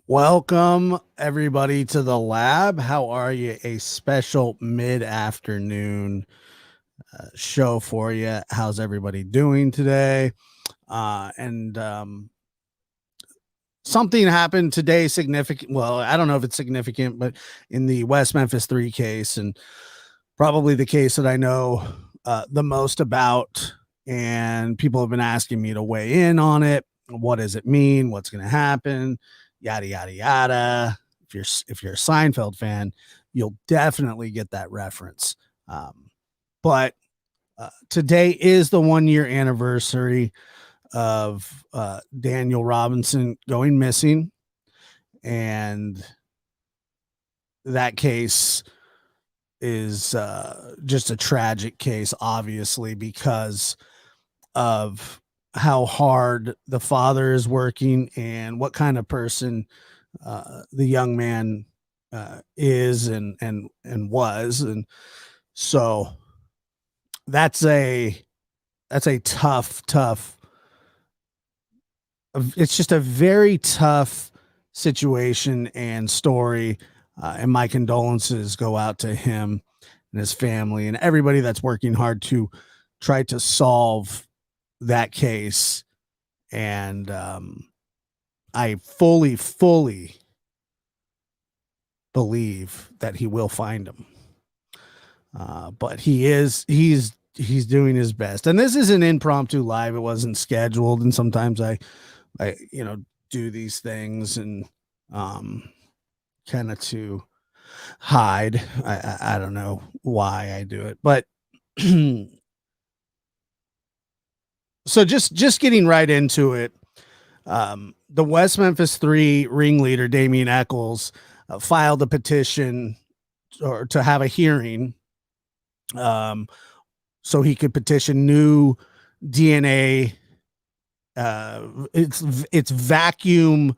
Welcome, everybody, to the lab. How are you? A special mid afternoon show for you. How's everybody doing today? And something happened today significant. Well, I don't know if it's significant, but in the West Memphis 3 case, and probably the case that I know the most about, and people have been asking me to weigh in on it. What does it mean? What's going to happen? Yada yada yada. If you're a Seinfeld fan, you'll definitely get that reference. But today is the 1 year anniversary of Daniel Robinson going missing, and that case is just a tragic case, obviously, because of how hard the father is working and what kind of person the young man is and was. And so that's a tough, it's just a very tough situation and story. And my condolences go out to him and his family and everybody that's working hard to try to solve that case. And I fully believe that he will find him. But he's doing his best. And this is an impromptu live. It wasn't scheduled. And sometimes I do these things and kind of to hide. I don't know why I do it, but so just getting right into it. The West Memphis 3 ringleader, Damien Echols, filed a petition or to have a hearing, so he could petition new DNA. It's vacuum.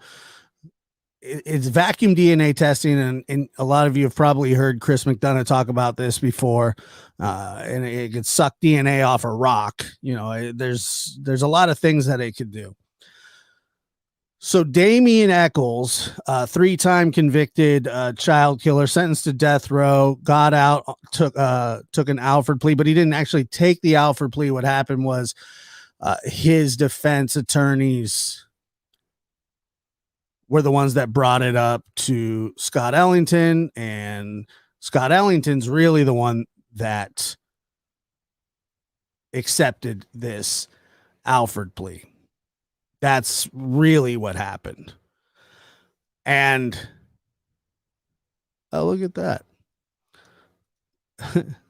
It's vacuum DNA testing, and a lot of you have probably heard Chris McDonough talk about this before. And it could suck DNA off a rock. There's a lot of things that it could do. So Damien Echols, 3-time convicted child killer, sentenced to death row, got out, took an Alford plea, but he didn't actually take the Alford plea. What happened was his defense attorneys were the ones that brought it up to Scott Ellington, and Scott Ellington's really the one that accepted this Alford plea. That's really what happened. And oh, look at that.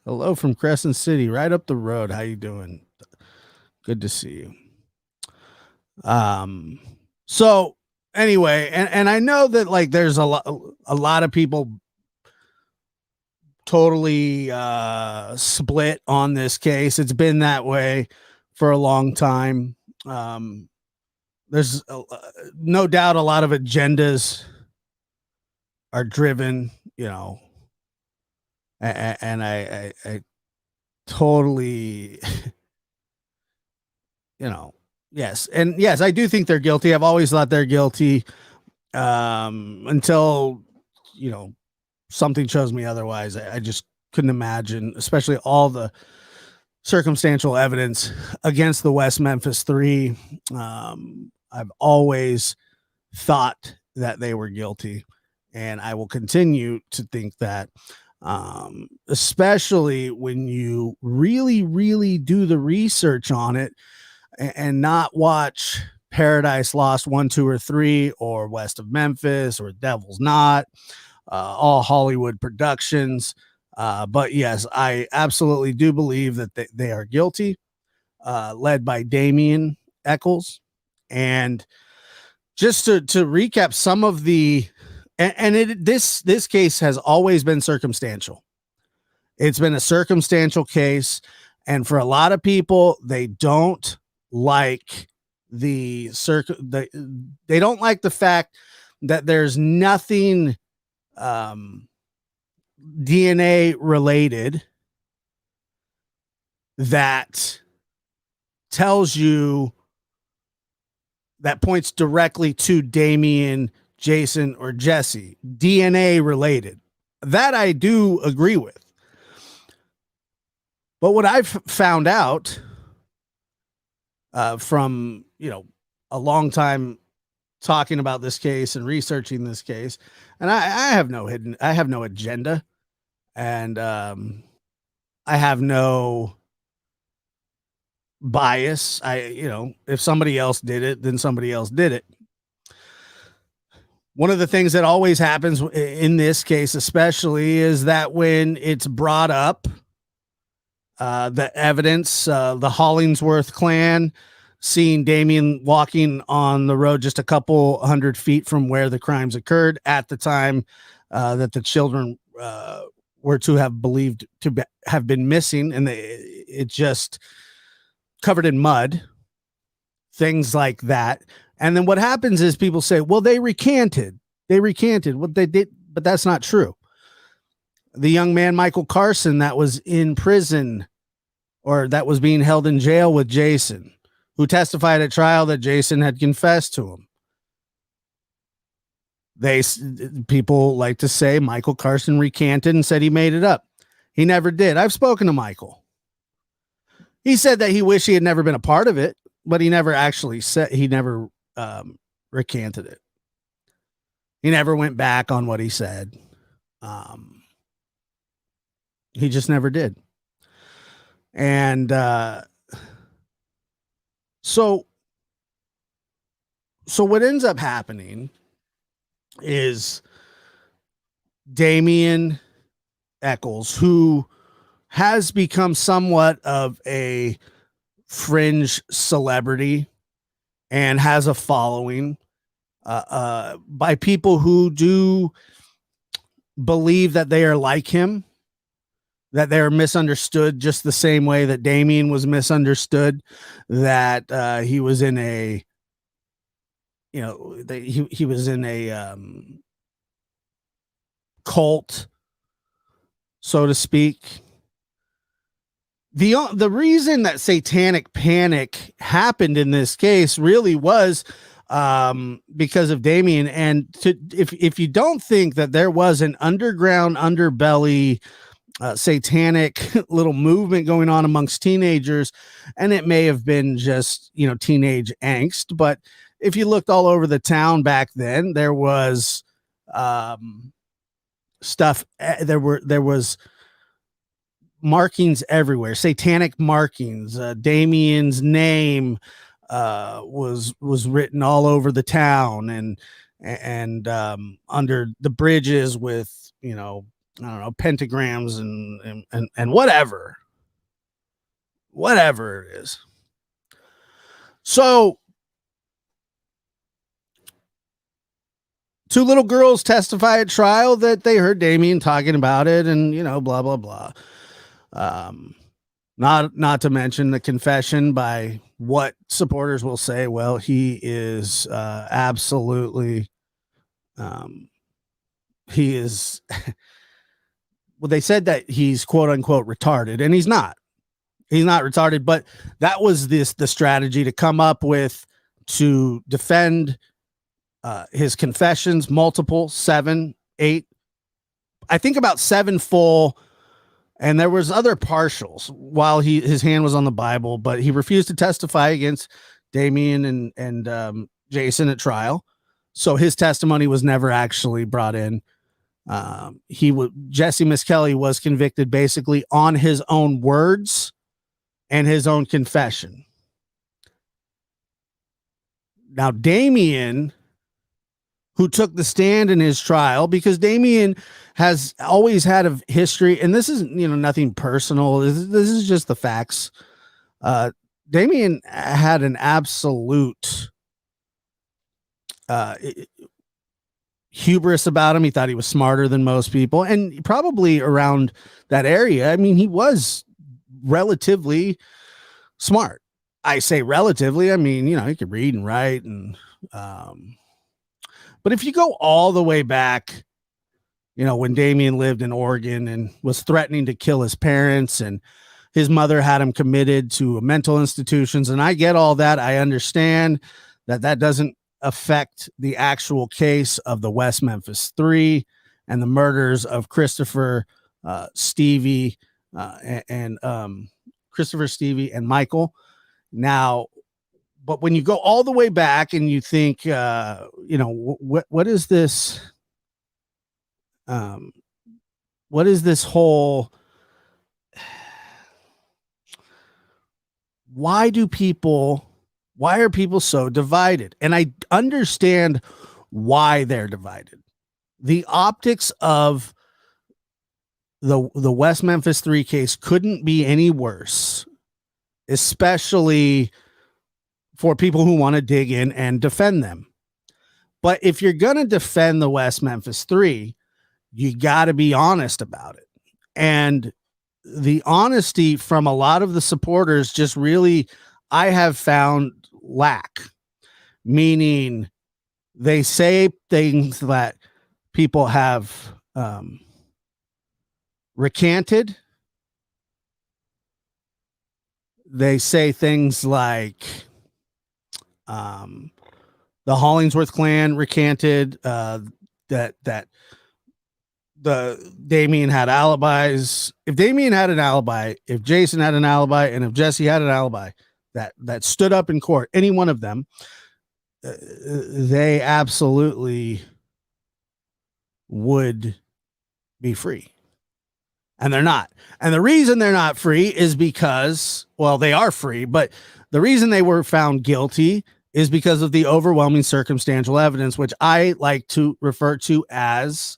Hello from Crescent City, right up the road. How you doing? Good to see you. So anyway, and I know that like there's a lot of people totally split on this case. It's been that way for a long time. There's no doubt a lot of agendas are driven, and I totally, yes. And yes, I do think they're guilty. I've always thought they're guilty until, something shows me otherwise. I just couldn't imagine, especially all the circumstantial evidence against the West Memphis 3. I've always thought that they were guilty, and I will continue to think that, especially when you really do the research on it and not watch Paradise Lost 1, 2, or 3, or West of Memphis, or Devil's Knot, all Hollywood productions. But yes, I absolutely do believe that they are guilty, led by Damien Echols. And just to recap some of the, this case has always been circumstantial. It's been a circumstantial case. And for a lot of people, they don't like they don't like the fact that there's nothing DNA related that tells you, that points directly to Damien Jason or Jesse, DNA related. That I do agree with. But what I've found out from, a long time talking about this case and researching this case, and I have no agenda, and I have no bias. If somebody else did it, then somebody else did it. One of the things that always happens in this case, especially, is that when it's brought up, the evidence, the Hollingsworth clan seeing Damien walking on the road just a couple 100 feet from where the crimes occurred at the time that the children were to have believed to have been missing, and it just covered in mud, things like that. And then what happens is people say, well, they recanted what they did, but that's not true. The young man, Michael Carson, that was in prison, or that was being held in jail with Jason, who testified at trial that Jason had confessed to him. People like to say Michael Carson recanted and said he made it up. He never did. I've spoken to Michael. He said that he wished he had never been a part of it, but he never actually said, he never recanted it. He never went back on what he said. He just never did. And so what ends up happening is Damien Echols, who has become somewhat of a fringe celebrity and has a following by people who do believe that they are like him, that they're misunderstood just the same way that Damien was misunderstood, that he was in a, he was in a cult, so to speak. The reason that satanic panic happened in this case really was because of Damien. And if you don't think that there was an underground underbelly satanic little movement going on amongst teenagers, and it may have been just teenage angst, but if you looked all over the town back then, there was stuff. There was markings everywhere, satanic markings. Damien's name was written all over the town, and under the bridges with I don't know, pentagrams and whatever it is. So 2 little girls testify at trial that they heard Damien talking about it, and blah blah blah. Not to mention the confession by what supporters will say, well, he is absolutely he is well, they said that he's quote unquote retarded, and he's not retarded, but that was the strategy to come up with to defend his confessions, multiple, 7, 8, I think about 7 full. And there was other partials while his hand was on the Bible, but he refused to testify against Damien and Jason at trial. So his testimony was never actually brought in. Jesse Miskelly was convicted basically on his own words and his own confession. Now, Damien, who took the stand in his trial, because Damien has always had a history, and this is nothing personal. This is just the facts. Damien had an absolute hubris about him. He thought he was smarter than most people, and probably around that area. I mean, he was relatively smart. I say relatively. I mean, he could read and write, and but if you go all the way back, when Damien lived in Oregon and was threatening to kill his parents, and his mother had him committed to mental institutions. And I get all that. I understand that doesn't affect the actual case of the West Memphis Three and the murders of Christopher, Stevie, and Christopher, Stevie, and Michael. Now, but when you go all the way back and you think, what is this? What is this whole? Why are people so divided? And I understand why they're divided. The optics of the West Memphis 3 case couldn't be any worse, especially for people who want to dig in and defend them. But if you're going to defend the West Memphis 3, you got to be honest about it. And the honesty from a lot of the supporters just really, I have found, lack. Meaning they say things that people have recanted. They say things like the Hollingsworth clan recanted that the Damien had alibis. If Damien had an alibi, if Jason had an alibi, and if Jesse had an alibi that stood up in court, any one of them, they absolutely would be free. And they're not. And the reason they're not free is because, well, they are free, but the reason they were found guilty is because of the overwhelming circumstantial evidence, which I like to refer to as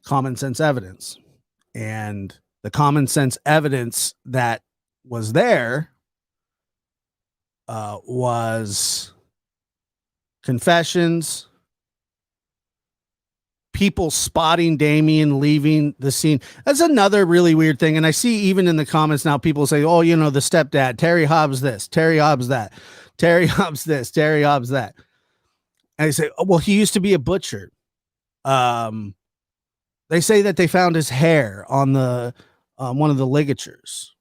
common sense evidence. And the common sense evidence that was there was confessions, people spotting Damien leaving the scene. That's another really weird thing. And I see even in the comments now, people say, oh, the stepdad, Terry Hobbs this, Terry Hobbs that, Terry Hobbs this, Terry Hobbs that. And I say, oh, well, he used to be a butcher. They say that they found his hair on the one of the ligatures.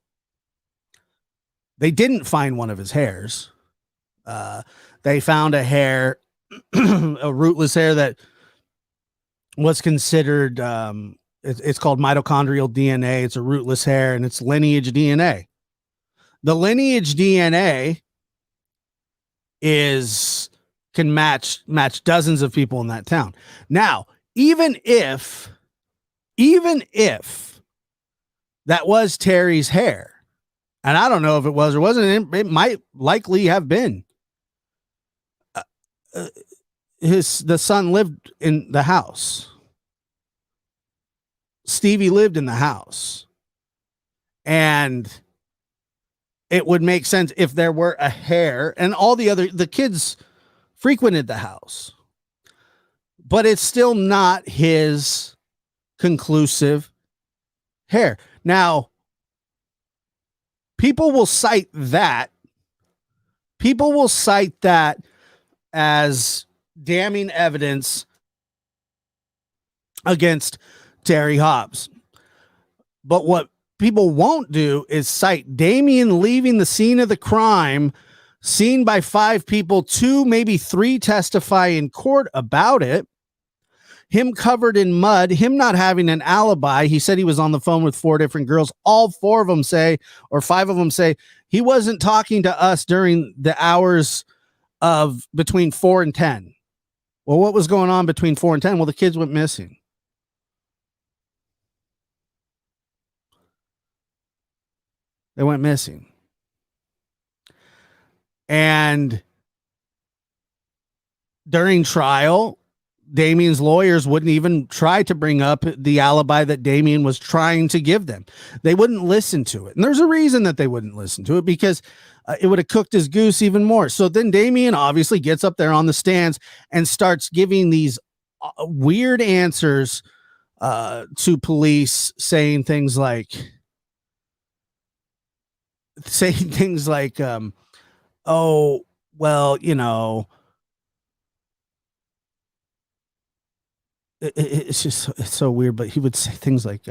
They didn't find one of his hairs. They found a hair, a rootless hair that was considered, it's called mitochondrial DNA. It's a rootless hair, and it's lineage DNA. The lineage DNA can match dozens of people in that town. Now, even if that was Terry's hair, and I don't know if it was or wasn't, it might likely have been. The son lived in the house. Stevie lived in the house. And it would make sense if there were a hair, and all the kids frequented the house. But it's still not his conclusive hair. Now, people will cite that as damning evidence against Terry Hobbs. But what people won't do is cite Damien leaving the scene of the crime, seen by 5 people, 2, maybe 3 testify in court about it, him covered in mud, him not having an alibi. He said he was on the phone with 4 different girls. All 4 of them say, or 5 of them say, he wasn't talking to us during the hours of between 4 and 10. Well, what was going on between 4 and 10? Well, the kids went missing. They went missing. And during trial, Damien's lawyers wouldn't even try to bring up the alibi that Damien was trying to give them. They wouldn't listen to it. And there's a reason that they wouldn't listen to it, because it would have cooked his goose even more. So then Damien obviously gets up there on the stands and starts giving these weird answers to police, saying things like, oh, well, it's so weird, but he would say things like,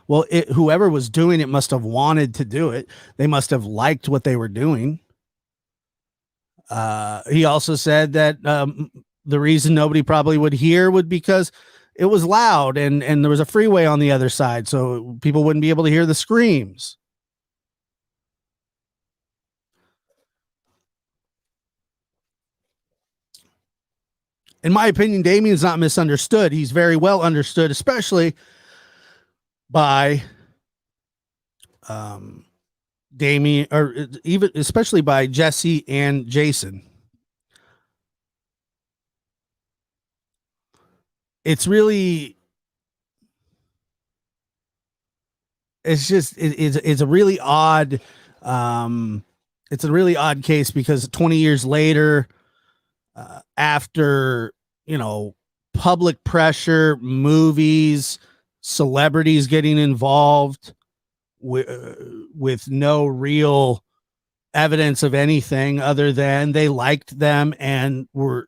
well, whoever was doing it must have wanted to do it. They must have liked what they were doing. He also said that the reason nobody probably would hear would because it was loud and there was a freeway on the other side, so people wouldn't be able to hear the screams. In my opinion, Damien's not misunderstood. He's very well understood, especially by um, Damien, or even especially by Jesse and Jason. It's really, it's just, it's a really odd, um, it's a really odd case because 20 years later, after, you know, public pressure, movies, celebrities getting involved with no real evidence of anything other than they liked them and were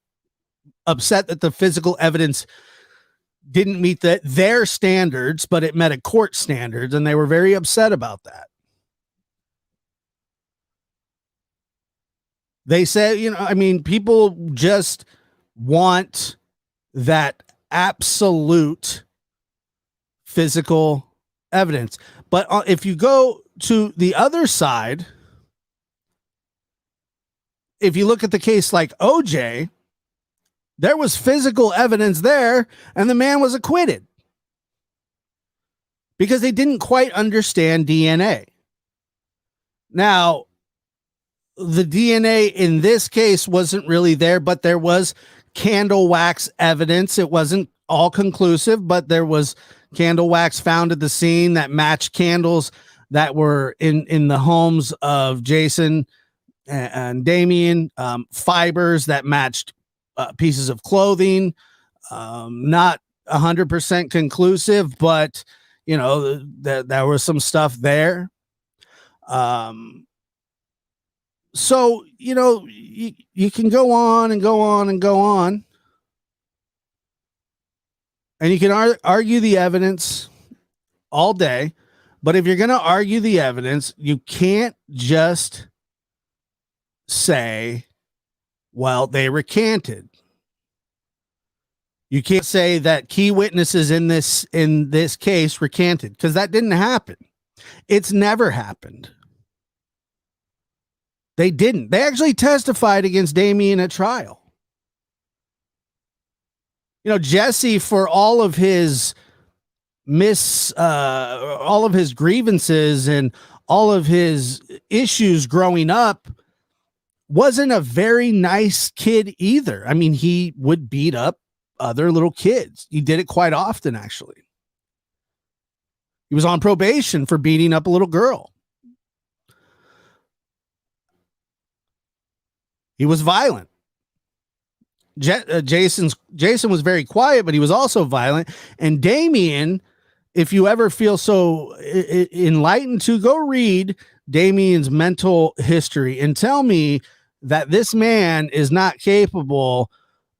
upset that the physical evidence didn't meet their standards, but it met a court standards, and they were very upset about that. They said, you know, I mean, people just want that absolute physical evidence. But if you go to the other side, if you look at the case like OJ, there was physical evidence there, and the man was acquitted because they didn't quite understand DNA. Now, the DNA in this case wasn't really there, but there was candle wax evidence. It wasn't all conclusive, but there was candle wax found at the scene that matched candles that were in the homes of Jason and Damien, fibers that matched pieces of clothing. Not 100% conclusive, but you know, there was some stuff there. So, you know, you can go on and go on and go on, and you can argue the evidence all day. But if you're going to argue the evidence, you can't just say, well, they recanted. You can't say that key witnesses in this case recanted, because that didn't happen. It's never happened. They didn't. They actually testified against Damien at trial. You know, Jesse, for all of his all of his grievances and all of his issues growing up, wasn't a very nice kid either. I mean, he would beat up other little kids. He did it quite often, actually. He was on probation for beating up a little girl. He was violent. Jason was very quiet, but he was also violent. And Damien, if you ever feel so enlightened to, go read Damien's mental history and tell me that this man is not capable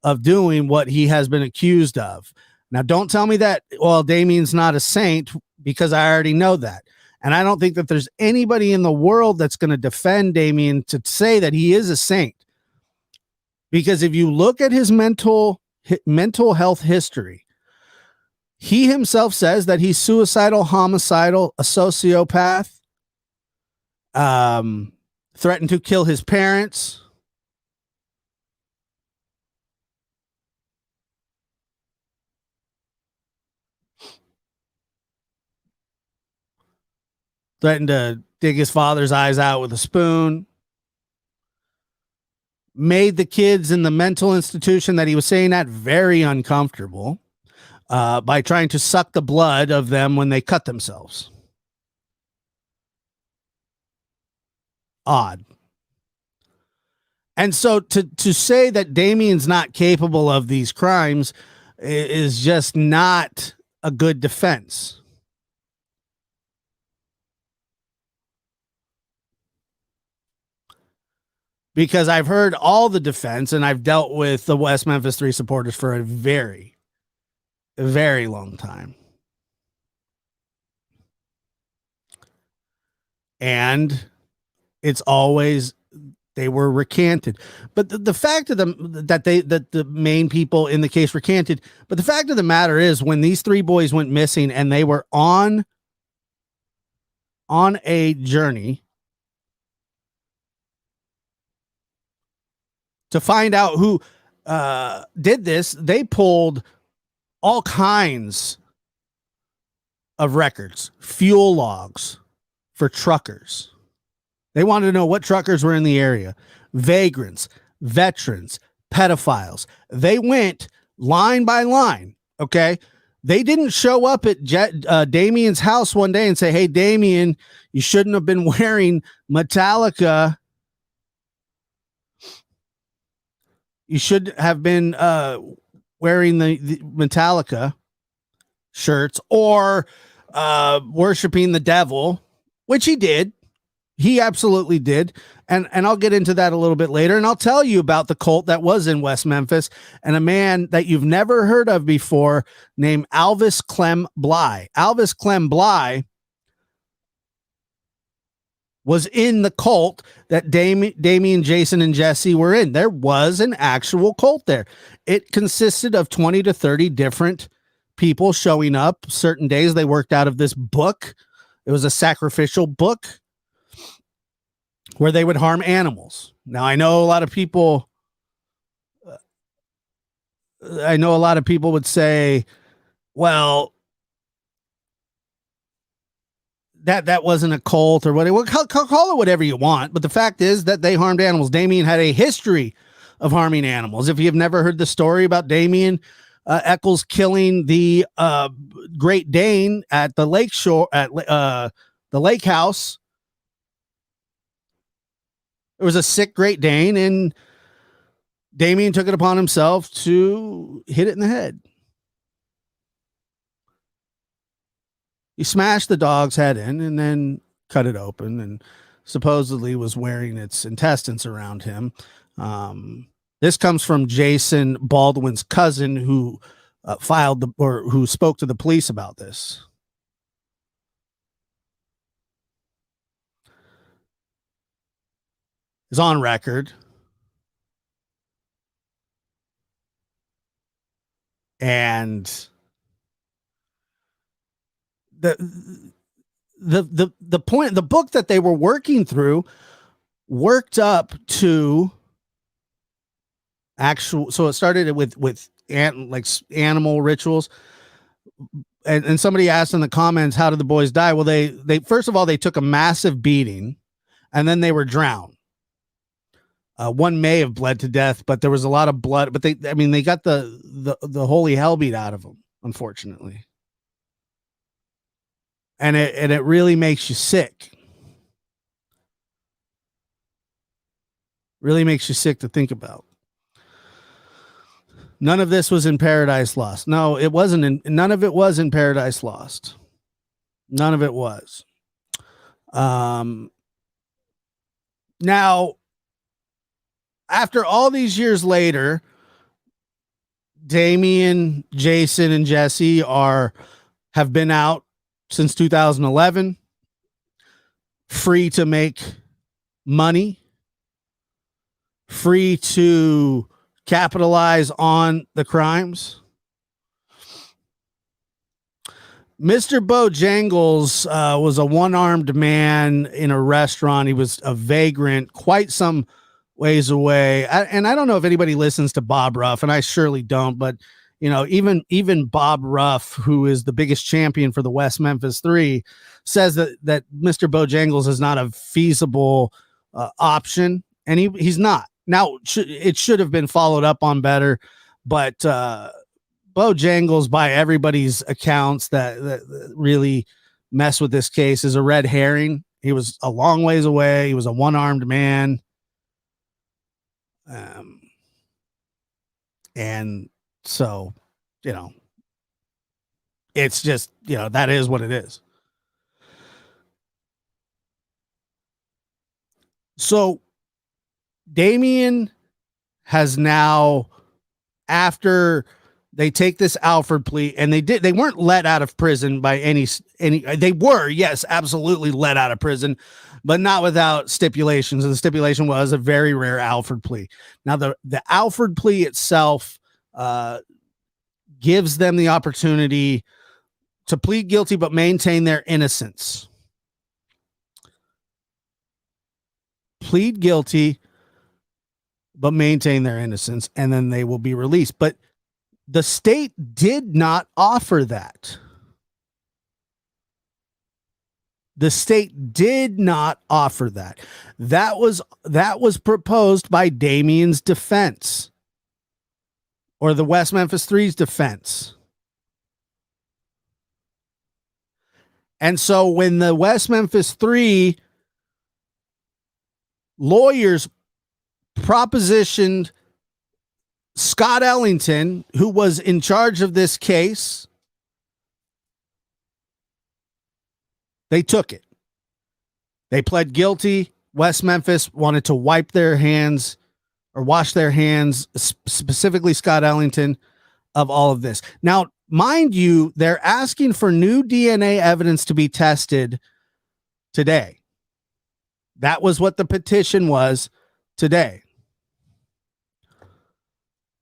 of doing what he has been accused of. Now, don't tell me that, well, Damien's not a saint, because I already know that. And I don't think that there's anybody in the world that's going to defend Damien to say that he is a saint. Because if you look at his mental health history, he himself says that he's suicidal, homicidal, a sociopath, threatened to kill his parents. Threatened to dig his father's eyes out with a spoon. Made the kids in the mental institution that he was staying at very uncomfortable by trying to suck the blood of them when they cut themselves. Odd. And so to say that Damien's not capable of these crimes is just not a good defense. Because I've heard all the defense, and I've dealt with the West Memphis 3 supporters for a very, very long time. And it's always They were recanted. But the fact of that the main people in the case recanted. But the fact of the matter is, when these three boys went missing and they were on a journey to find out who did this, they pulled all kinds of records, fuel logs for truckers. They wanted to know what truckers were in the area, vagrants, veterans, pedophiles. They went line by line. Okay. They didn't show up at Damien's house one day and say, "Hey, Damien, you shouldn't have been wearing Metallica. You should have been wearing the Metallica shirts or worshiping the devil," which he did. He absolutely did. And I'll get into that a little bit later. And I'll tell you about the cult that was in West Memphis and a man that you've never heard of before named Alvis Clem Bly. Alvis Clem Bly was in the cult that Damien, Jason, and Jesse were in. There was an actual cult there. It consisted of 20 to 30 different people showing up certain days. They worked out of this book. It was a sacrificial book where they would harm animals. Now, I know a lot of people would say, well, that wasn't a cult or whatever. Call it whatever you want. But the fact is that they harmed animals. Damien had a history of harming animals. If you've never heard the story about Damien Echols killing the Great Dane at the lake shore, at the lake house, there was a sick Great Dane, and Damien took it upon himself to hit it in the head. He smashed the dog's head in and then cut it open and supposedly was wearing its intestines around him. This comes from Jason Baldwin's cousin who who spoke to the police about this. Is on record. And the point, the book that they were working through worked up to actual. So it started with animal rituals. And somebody asked in the comments, how did the boys die? Well, they first of all, they took a massive beating and then they were drowned. One may have bled to death, but there was a lot of blood. But they got the holy hell beat out of them, unfortunately. And it really makes you sick. Really makes you sick to think about. None of this was in Paradise Lost. No, it wasn't. None of it was in Paradise Lost. None of it was. Now, after all these years later, Damien, Jason, and Jesse have been out since 2011, free to make money, free to capitalize on the crimes. Mr. Bojangles was a one-armed man in a restaurant. He was a vagrant, quite some ways away. And I don't know if anybody listens to Bob Ruff, and I surely don't, but even Bob Ruff, who is the biggest champion for the West Memphis 3, says that Mr. Bojangles is not a feasible option, and he's not. Now, it should have been followed up on better, but Bojangles, by everybody's accounts that really mess with this case, is a red herring. He was a long ways away. He was a one-armed man. And so, it's just, that is what it is. So Damien has now, after they take this Alford plea, and they weren't let out of prison by any, they were, yes, absolutely let out of prison, but not without stipulations. And the stipulation was a very rare Alford plea. Now the Alford plea itself gives them the opportunity to plead guilty but maintain their innocence. Plead guilty but maintain their innocence, and then they will be released. But the state did not offer that. The state did not offer that. That was proposed by Damien's defense, or the West Memphis Three's defense. And so when the West Memphis Three lawyers propositioned Scott Ellington, who was in charge of this case, they took it. They pled guilty. West Memphis wanted to wipe their hands or wash their hands, specifically Scott Ellington, of all of this. Now, mind you, they're asking for new DNA evidence to be tested today. That was what the petition was today.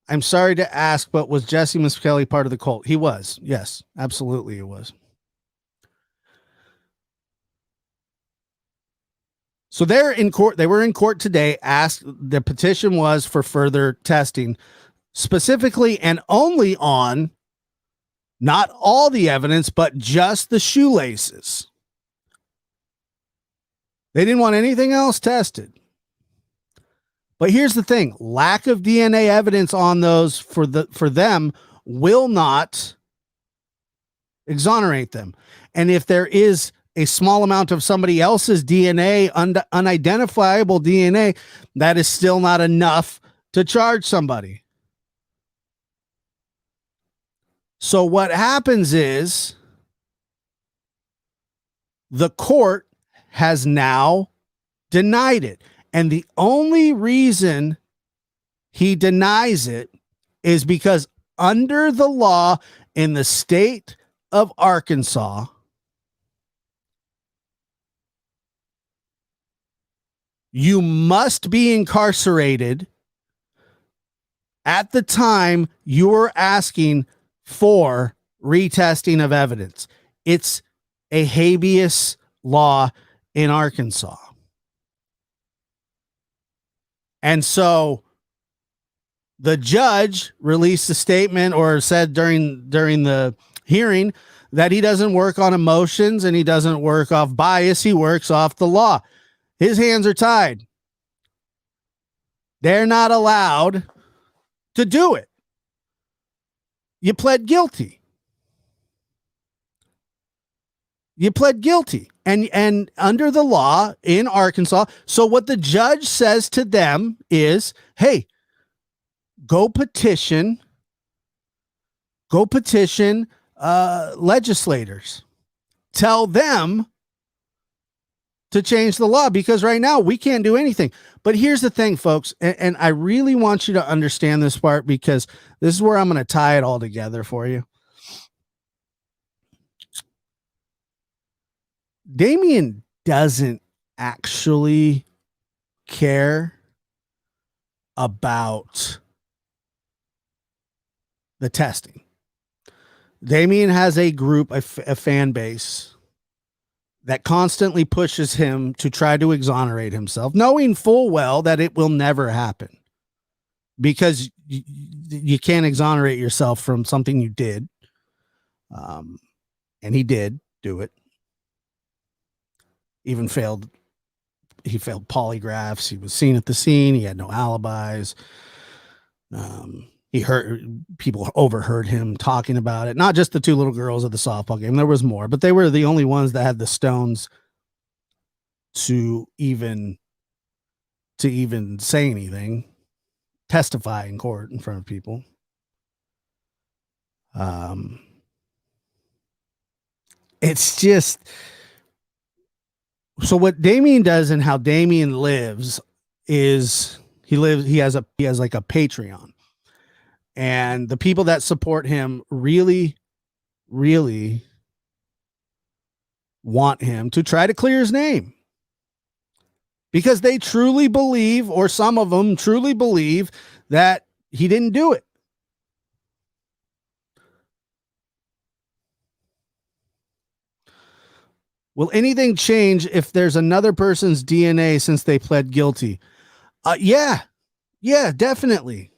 I'm sorry to ask, but was Jesse Miskelly part of the cult? He was. Yes, absolutely it was. So they're in court. They were in court today. Asked, the petition was for further testing, specifically and only on not all the evidence, but just the shoelaces. They didn't want anything else tested. But here's the thing: lack of DNA evidence on those for them will not exonerate them. And if there is a small amount of somebody else's DNA, unidentifiable DNA, that is still not enough to charge somebody. So what happens is the court has now denied it. And the only reason he denies it is because under the law in the state of Arkansas, you must be incarcerated at the time you're asking for retesting of evidence. It's a habeas law in Arkansas. And so the judge released a statement, or said during the hearing, that he doesn't work on emotions and he doesn't work off bias. He works off the law. His hands are tied. They're not allowed to do it. You pled guilty. You pled guilty. And under the law in Arkansas, so what the judge says to them is, hey, go petition legislators. Tell them to change the law, because right now we can't do anything. But here's the thing, folks, and I really want you to understand this part, because this is where I'm going to tie it all together for you. Damien doesn't actually care about the testing. Damien has a group, a fan base that constantly pushes him to try to exonerate himself, knowing full well that it will never happen, because you can't exonerate yourself from something you did. And he did do it. He failed polygraphs. He was seen at the scene. He had no alibis. People overheard him talking about it. Not just the two little girls at the softball game. There was more, but they were the only ones that had the stones to even say anything, testify in court in front of people. It's just, so what Damien does and how Damien lives is he has like a Patreon. And the people that support him really, really want him to try to clear his name because they truly believe, or some of them truly believe, that he didn't do it. Will anything change if there's another person's DNA since they pled guilty? Yeah, definitely.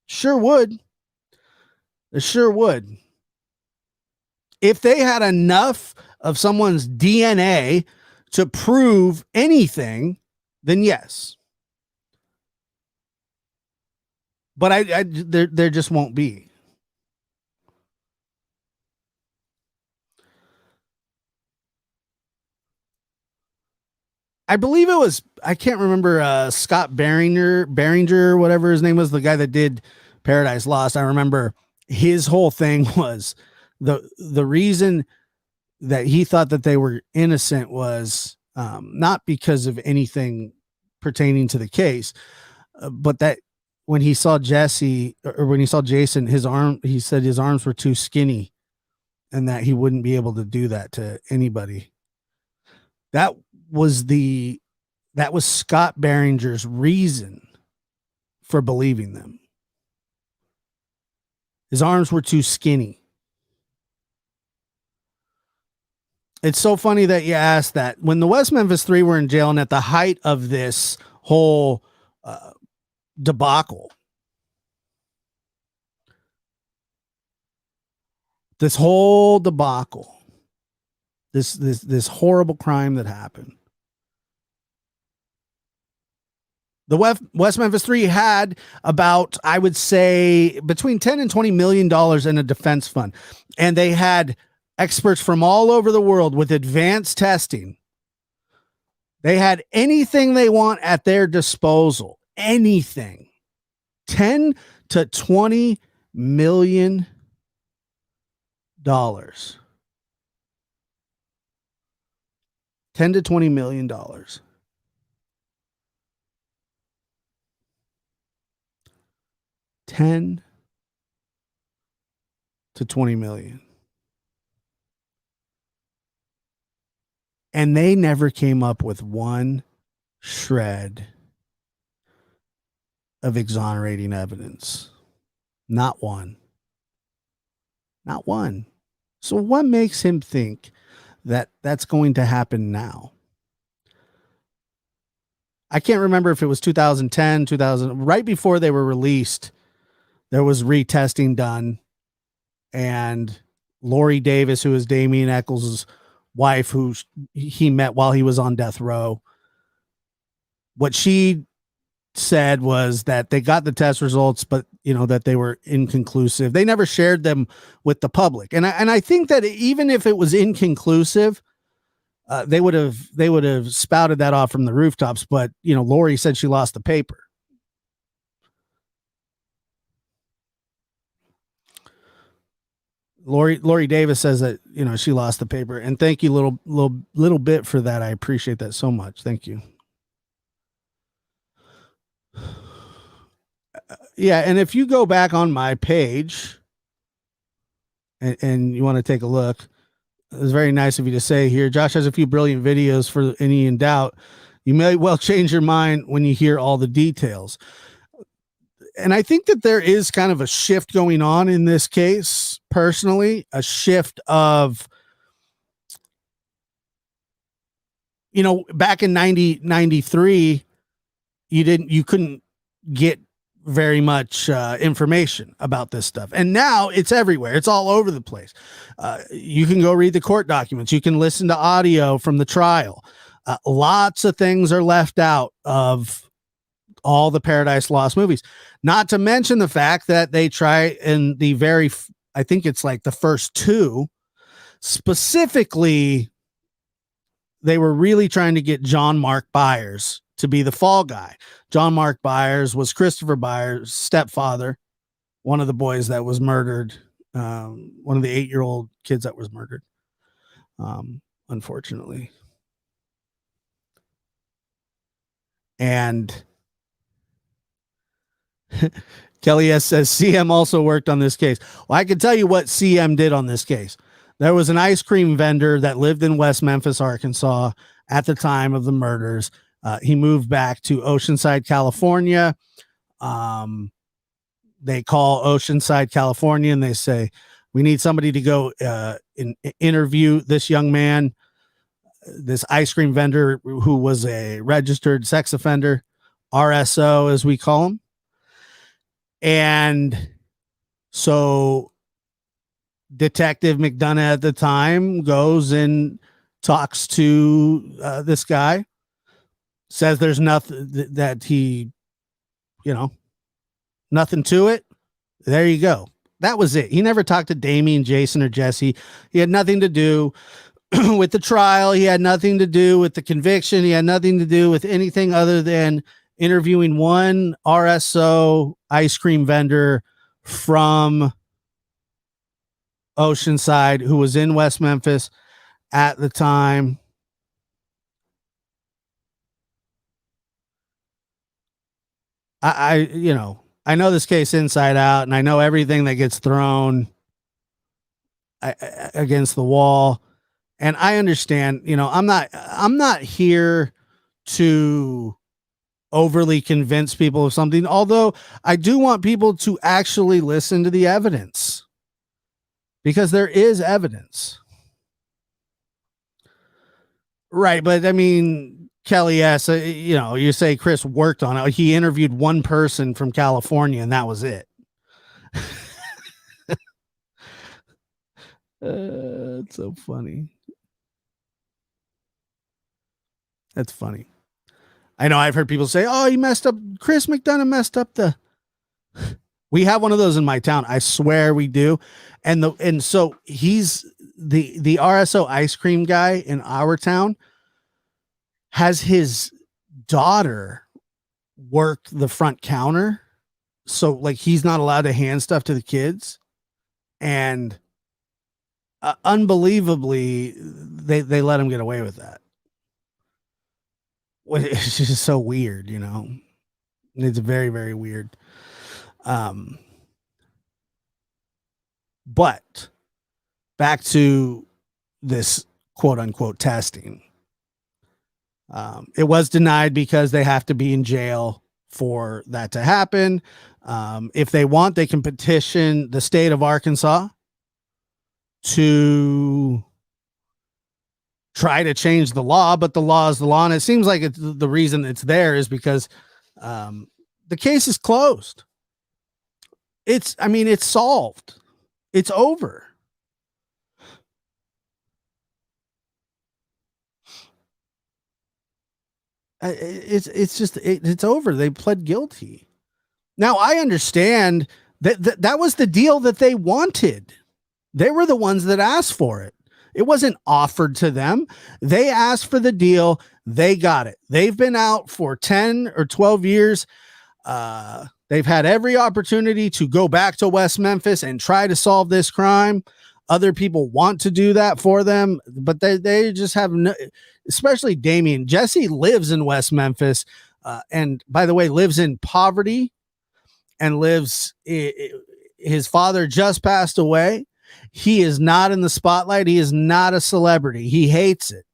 Sure would. It sure would. If they had enough of someone's DNA to prove anything, then yes. But there just won't be. I believe it was, I can't remember, Scott Barringer, whatever his name was, the guy that did Paradise Lost. I remember his whole thing was the reason that he thought that they were innocent was not because of anything pertaining to the case, but that when he saw Jesse, or when he saw Jason, he said his arms were too skinny and that he wouldn't be able to do that to anybody. That was Scott Barringer's reason for believing them. His arms were too skinny. It's so funny that you asked that. When the West Memphis Three were in jail and at the height of this whole debacle, this horrible crime that happened, the West Memphis Three had about, I would say, between $10 and $20 million in a defense fund. And they had experts from all over the world with advanced testing. They had anything they want at their disposal. Anything. 10 to 20 million dollars. 10 to 20 million dollars. $10 to 20 million. And they never came up with one shred of exonerating evidence. Not one. Not one. So what makes him think that that's going to happen now? I can't remember if it was 2010, 2000, right before they were released, there was retesting done. And Lori Davis, who is Damien Echols' wife, who he met while he was on death row, what she said was that they got the test results, but that they were inconclusive. They never shared them with the public. And I think that even if it was inconclusive, they would have spouted that off from the rooftops. But Lori said she lost the paper. Lori Davis says that she lost the paper, and thank you little bit for that. I appreciate that so much. Thank you. Yeah, and if you go back on my page and you want to take a look, it's very nice of you to say here, Josh has a few brilliant videos for any in doubt. You may well change your mind when you hear all the details. And I think that there is kind of a shift going on in this case, personally, a shift of, back in 93, you couldn't get very much information about this stuff. And now it's everywhere. It's all over the place. You can go read the court documents. You can listen to audio from the trial. Lots of things are left out of all the Paradise Lost movies, not to mention the fact that they try in the I think it's like the first two specifically, they were really trying to get John Mark Byers to be the fall guy. John Mark Byers was Christopher Byers' stepfather, one of the boys that was murdered, one of the 8-year-old kids that was murdered, unfortunately. And Kelly S says CM also worked on this case. Well, I can tell you what CM did on this case. There was an ice cream vendor that lived in West Memphis, Arkansas at the time of the murders. He moved back to Oceanside, California. They call Oceanside, California, and they say, we need somebody to go interview this young man, this ice cream vendor who was a registered sex offender, RSO, as we call him. And so Detective McDonough at the time goes and talks to this guy, says there's nothing that he, nothing to it. There you go. That was it. He never talked to Damien, Jason, or Jesse. He had nothing to do with the trial. He had nothing to do with the conviction. He had nothing to do with anything other than interviewing one RSO ice cream vendor from Oceanside who was in West Memphis at the time. I know this case inside out, and I know everything that gets thrown against the wall. And I understand, I'm not here to overly convince people of something, although I do want people to actually listen to the evidence, because there is evidence. Right. But I mean, Kelly, yes, you say Chris worked on it. He interviewed one person from California, and that was it. It's so funny. That's funny. I know I've heard people say, oh, he messed up. Chris McDonough messed up we have one of those in my town. I swear we do. And so he's the RSO ice cream guy in our town has his daughter work the front counter. So like, he's not allowed to hand stuff to the kids. And unbelievably, they let him get away with that. It's just so weird, It's very, very weird. But back to this quote unquote testing. It was denied because they have to be in jail for that to happen. If they want, they can petition the state of Arkansas to try to change the law, but the law is the law. And it seems like the reason it's there is because the case is closed. It's solved. It's over. It's over. They pled guilty. Now I understand that was the deal that they wanted. They were the ones that asked for it. It wasn't offered to them. They asked for the deal. They got it. They've been out for 10 or 12 years. They've had every opportunity to go back to West Memphis and try to solve this crime. Other people want to do that for them, but they just have no, especially Damien. Jesse lives in West Memphis. And by the way, lives in poverty and his father just passed away. He is not in the spotlight. He is not a celebrity. He hates it.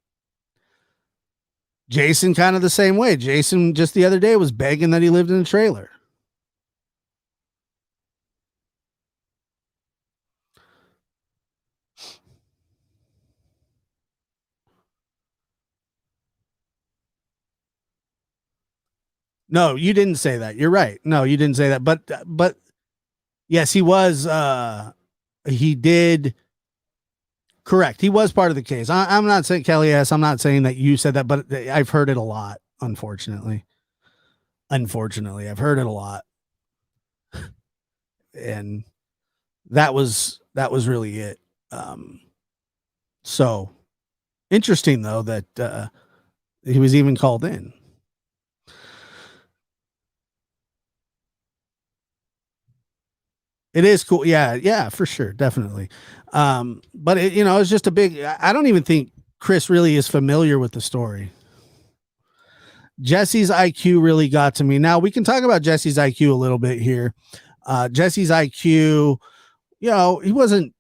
Jason kind of the same way. Jason just the other day was begging that he lived in a trailer. No, you didn't say that. You're right. No, you didn't say that. But yes, he was. He did. Correct. He was part of the case. I'm not saying Kelly S. I'm not saying that you said that, but I've heard it a lot. Unfortunately, I've heard it a lot, and that was really it. So interesting though that he was even called in. It is cool. Yeah, for sure. Definitely. But it's just a big, I don't even think Chris really is familiar with the story. Jesse's IQ really got to me. Now we can talk about Jesse's IQ a little bit here. Jesse's IQ, he wasn't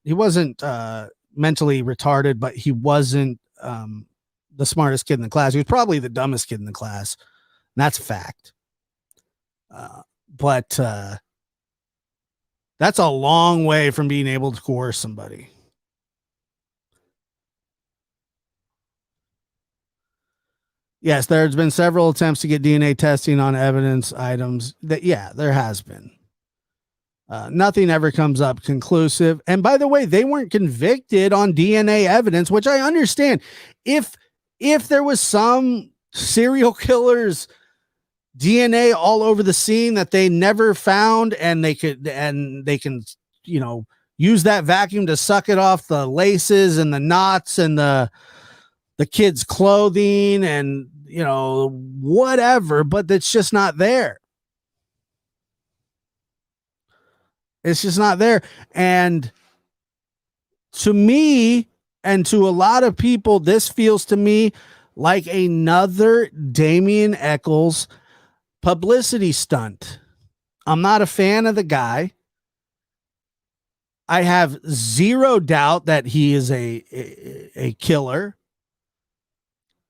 mentally retarded, but he wasn't the smartest kid in the class. He was probably the dumbest kid in the class. And that's a fact. But that's a long way from being able to coerce somebody. Yes, there's been several attempts to get DNA testing on evidence items. There has been. Nothing ever comes up conclusive. And by the way, they weren't convicted on DNA evidence, which I understand. If there was some serial killer's DNA all over the scene that they never found, and they can use that vacuum to suck it off the laces and the knots and the kid's clothing and whatever, but it's just not there. It's just not there. And to me, and to a lot of people, this feels to me like another Damien Echols publicity stunt. I'm not a fan of the guy. I have zero doubt that he is a killer.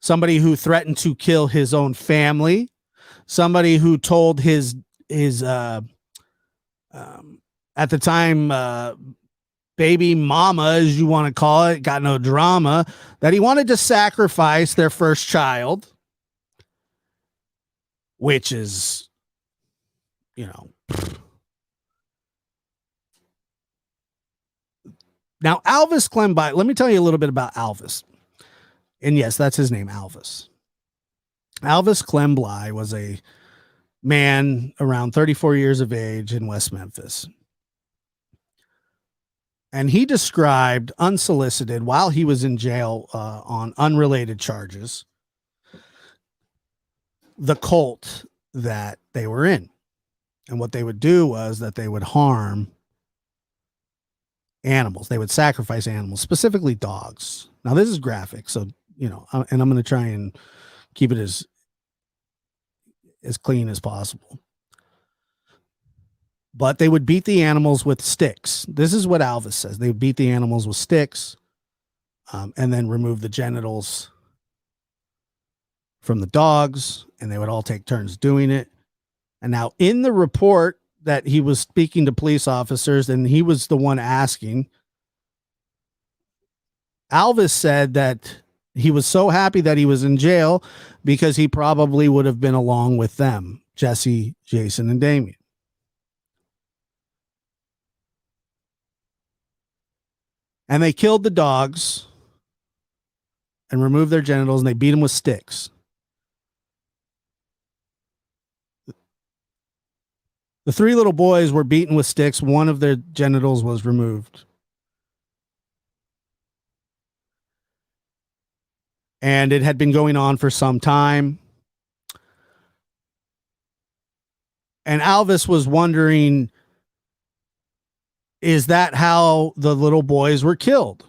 Somebody who threatened to kill his own family. Somebody who told his at the time, baby mama, as you want to call it, got no drama, that he wanted to sacrifice their first child, which is, Now, Alvis Clemby, let me tell you a little bit about Alvis. And yes, that's his name, Alvis. Alvis Clemby was a man around 34 years of age in West Memphis. And he described, unsolicited, while he was in jail on unrelated charges, the cult that they were in. And what they would do was that they would harm animals. They would sacrifice animals, specifically dogs. Now, this is graphic, so, and I'm going to try and keep it as clean as possible. But they would beat the animals with sticks. This is what Alvis says. They would beat the animals with sticks and then remove the genitals from the dogs, and they would all take turns doing it. And now in the report that he was speaking to police officers, and he was the one asking, Alvis said that he was so happy that he was in jail because he probably would have been along with them, Jesse, Jason, and Damien. And they killed the dogs and removed their genitals, and they beat them with sticks. The three little boys were beaten with sticks. One of their genitals was removed. And it had been going on for some time. And Alvis was wondering, is that how the little boys were killed?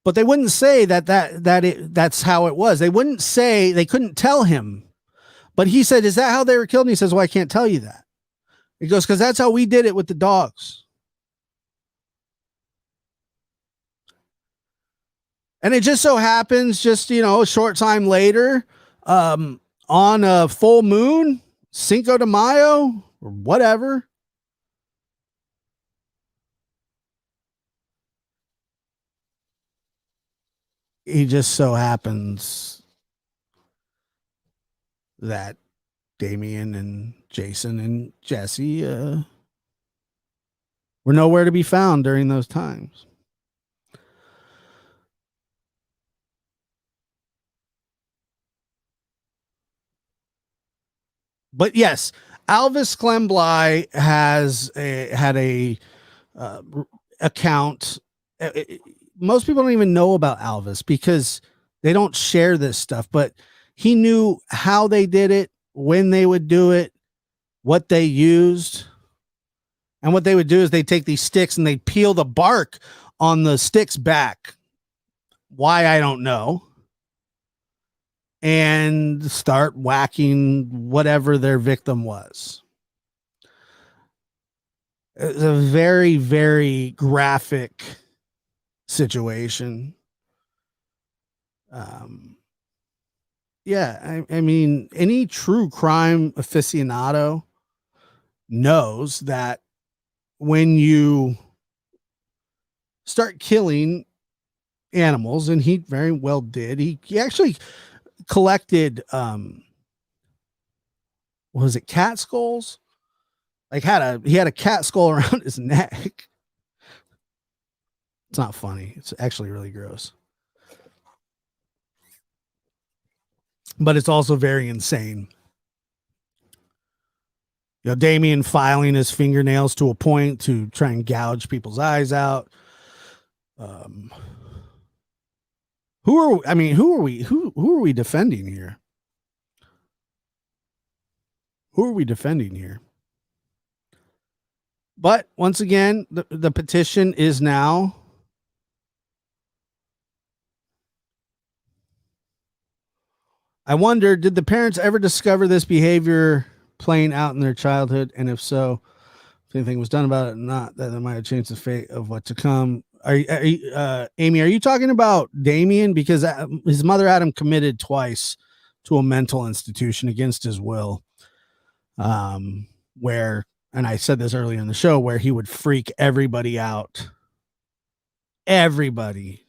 But they wouldn't say that's how it was. They wouldn't say, they couldn't tell him. But he said, is that how they were killed? And he says, well, I can't tell you that. He goes, because that's how we did it with the dogs. And it just so happens, a short time later, on a full moon, Cinco de Mayo, or whatever, he just so happens that Damien and Jason and Jesse were nowhere to be found during those times. But yes, Alvis Clemby had a account. Most people don't even know about Alvis because they don't share this stuff, but he knew how they did it, when they would do it, what they used. And what they would do is they'd take these sticks and they'd peel the bark on the sticks back. Why, I don't know. and start whacking whatever their victim was. It's a very, very graphic situation. Yeah, I mean, any true crime aficionado knows that when you start killing animals, and he very well did, he actually collected, was it cat skulls? Like he had a cat skull around his neck. It's not funny. It's actually really gross. But it's also very insane. You know, Damien filing his fingernails to a point to try and gouge people's eyes out. Who are we defending here? Who are we defending here? But once again, the petition is now I wonder, did the parents ever discover this behavior playing out in their childhood? And if so, if anything was done about it or not, that might have changed the fate of what to come. Amy, are you talking about Damien? Because his mother had him committed twice to a mental institution against his will. Where, and I said this earlier in the show, where he would freak everybody out. Everybody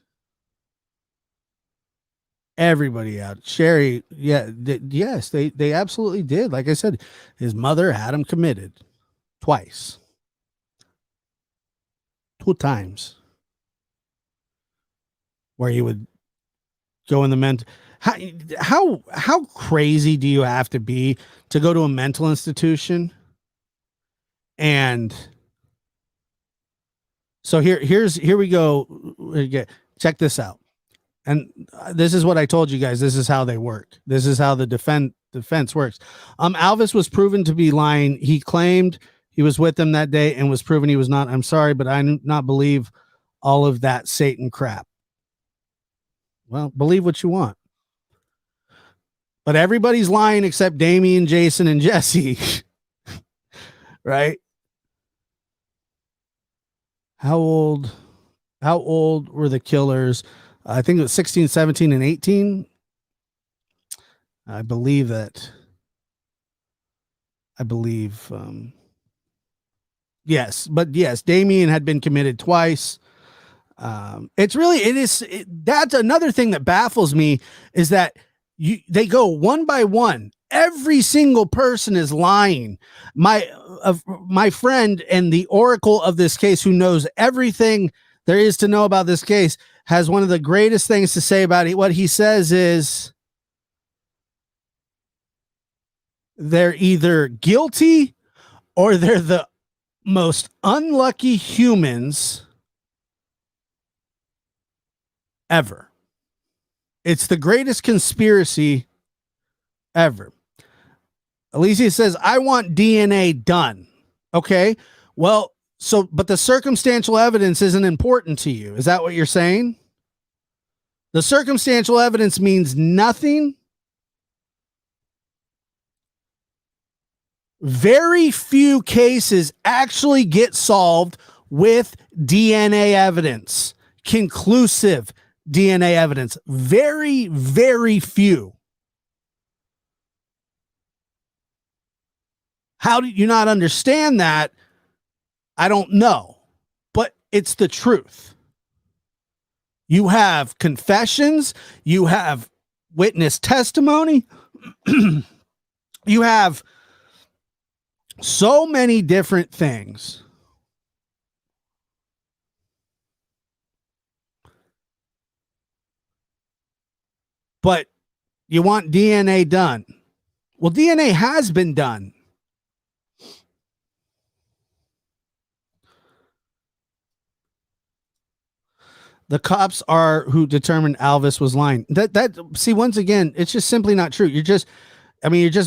out. Sherry, yeah, yes, they absolutely did. Like I said, his mother had him committed twice. 2 times. Where he would go in the mental. How crazy do you have to be to go to a mental institution? And so here we go. Check this out. And this is what I told you guys. This is how they work. This is how the defense works. Alvis was proven to be lying. He claimed he was with them that day and was proven he was not. I'm sorry, but I do not believe all of that Satan crap. Well, believe what you want. But everybody's lying except Damien, Jason, and Jesse. Right? How old were the killers? I think it was 16, 17, and 18. I believe. Yes, but yes, Damien had been committed twice. That's another thing that baffles me is that they go one by one. Every single person is lying. My friend and the oracle of this case, who knows everything there is to know about this case, has one of the greatest things to say about it. What he says is they're either guilty or they're the most unlucky humans ever. It's the greatest conspiracy ever. Alicia says, I want DNA done. Okay. Well, but the circumstantial evidence isn't important to you. Is that what you're saying? The circumstantial evidence means nothing. Very few cases actually get solved with DNA evidence, conclusive DNA evidence. Very, very few. How do you not understand that? I don't know, but it's the truth. You have confessions, you have witness testimony, you have so many different things. But you want DNA done. Well, DNA has been done. The cops are who determined Alvis was lying. See, once again, it's just simply not true. You're just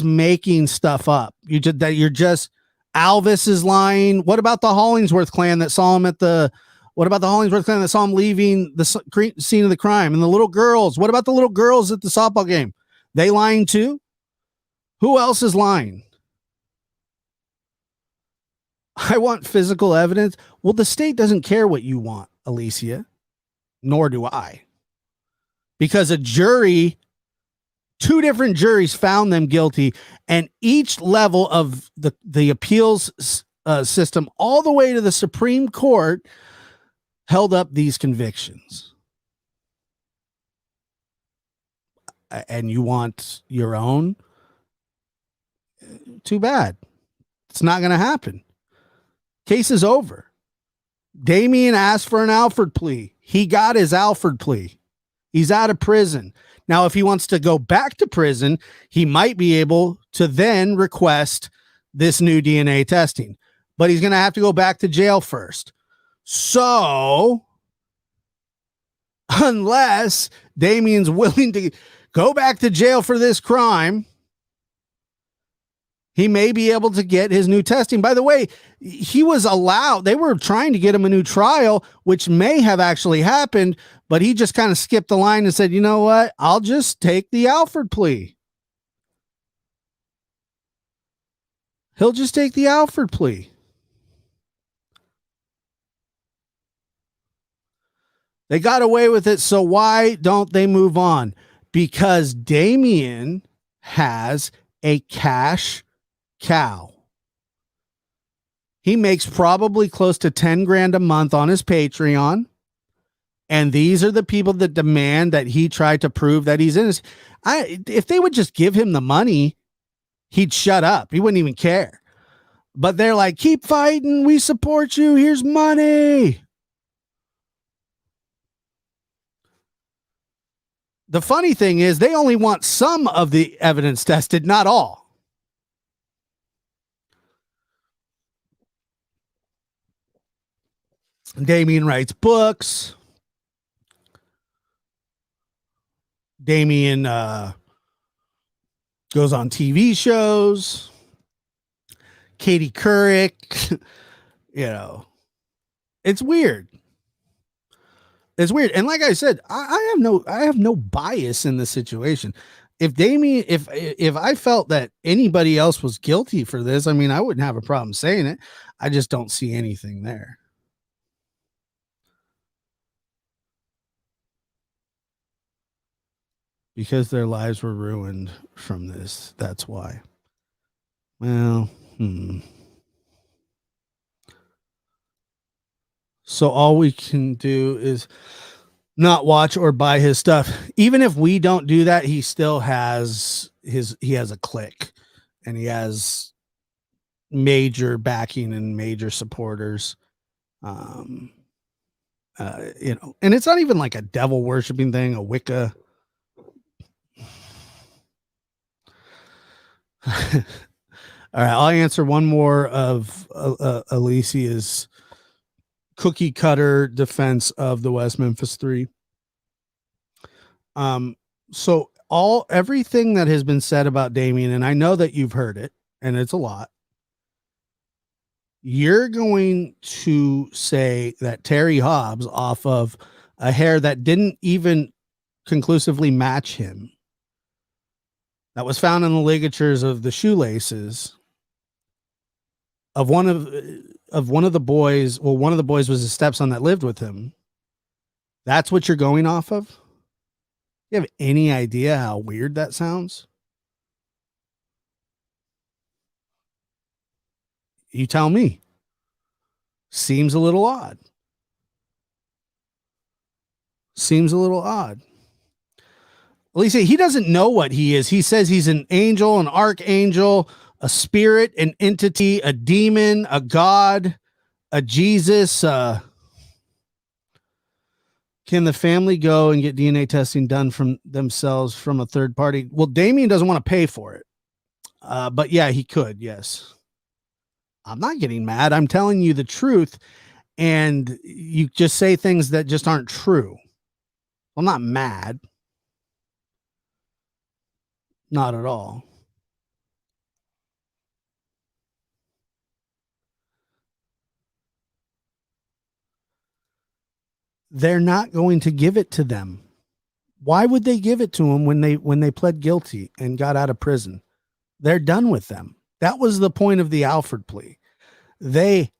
making stuff up. Alvis is lying. What about the Hollingsworth clan that saw him leaving the scene of the crime? And the little girls, what about the little girls at the softball game? They lying too? Who else is lying? I want physical evidence. Well, the state doesn't care what you want, Alicia, nor do I. Because a jury, two different juries found them guilty, and each level of the appeals system, all the way to the Supreme Court, held up these convictions. And you want your own? Too bad. It's not going to happen. Case is over. Damien asked for an Alford plea. He got his Alford plea. He's out of prison. Now, if he wants to go back to prison, he might be able to then request this new DNA testing, but he's going to have to go back to jail first. So, unless Damien's willing to go back to jail for this crime, he may be able to get his new testing. By the way, he was allowed, they were trying to get him a new trial, which may have actually happened, but he just kind of skipped the line and said, you know what? I'll just take the Alford plea. He'll just take the Alford plea. They got away with it, so why don't they move on? Because Damien has a cash cow. He makes probably close to 10 grand a month on his Patreon. And these are the people that demand that he try to prove that he's innocent. If they would just give him the money, he'd shut up. He wouldn't even care. But they're like, keep fighting. We support you. Here's money. The funny thing is they only want some of the evidence tested, not all. Damien writes books. Damien goes on TV shows. Katie Couric, it's weird. It's weird. And like I said, I have no bias in this situation. If Damien, if I felt that anybody else was guilty for this, I mean, I wouldn't have a problem saying it. I just don't see anything there. Because their lives were ruined from this. That's why. Well, So all we can do is not watch or buy his stuff. Even if we don't do that, he still has he has a clique, and he has major backing and major supporters. And it's not even like a devil worshiping thing, a Wicca. All right, I'll answer one more of Alicia's cookie cutter defense of the West Memphis 3. So everything that has been said about Damien, and I know that you've heard it, and it's a lot. You're going to say that Terry Hobbs, off of a hair that didn't even conclusively match him, that was found in the ligatures of the shoelaces of one of the boys. Well, one of the boys was his stepson that lived with him. That's what you're going off of? You have any idea how weird that sounds? You tell me. Seems a little odd. Seems a little odd. Well, he doesn't know what he is. He says he's an angel, an archangel, a spirit, an entity, a demon, a god, a Jesus. Can the family go and get DNA testing done from themselves from a third party? Well, Damien doesn't want to pay for it. But yeah, he could. Yes. I'm not getting mad. I'm telling you the truth. And you just say things that just aren't true. I'm not mad. Not at all. They're not going to give it to them. Why would they give it to him when they pled guilty and got out of prison? They're done with them. That was the point of the Alford plea. They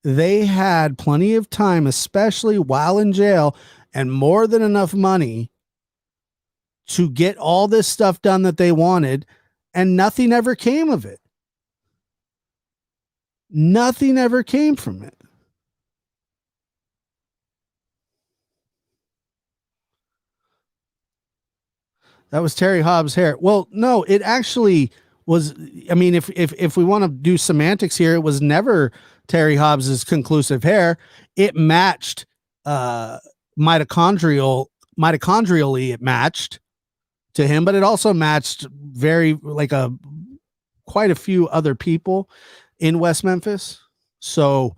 had plenty of time, especially while in jail, and more than enough money to get all this stuff done that they wanted, and nothing ever came of it. Nothing ever came from it. That was Terry Hobbs' hair. Well, no, it actually was. I mean, if we want to do semantics here, it was never Terry Hobbs's conclusive hair. It matched mitochondrially. It matched to him, but it also matched quite a few other people in West Memphis. So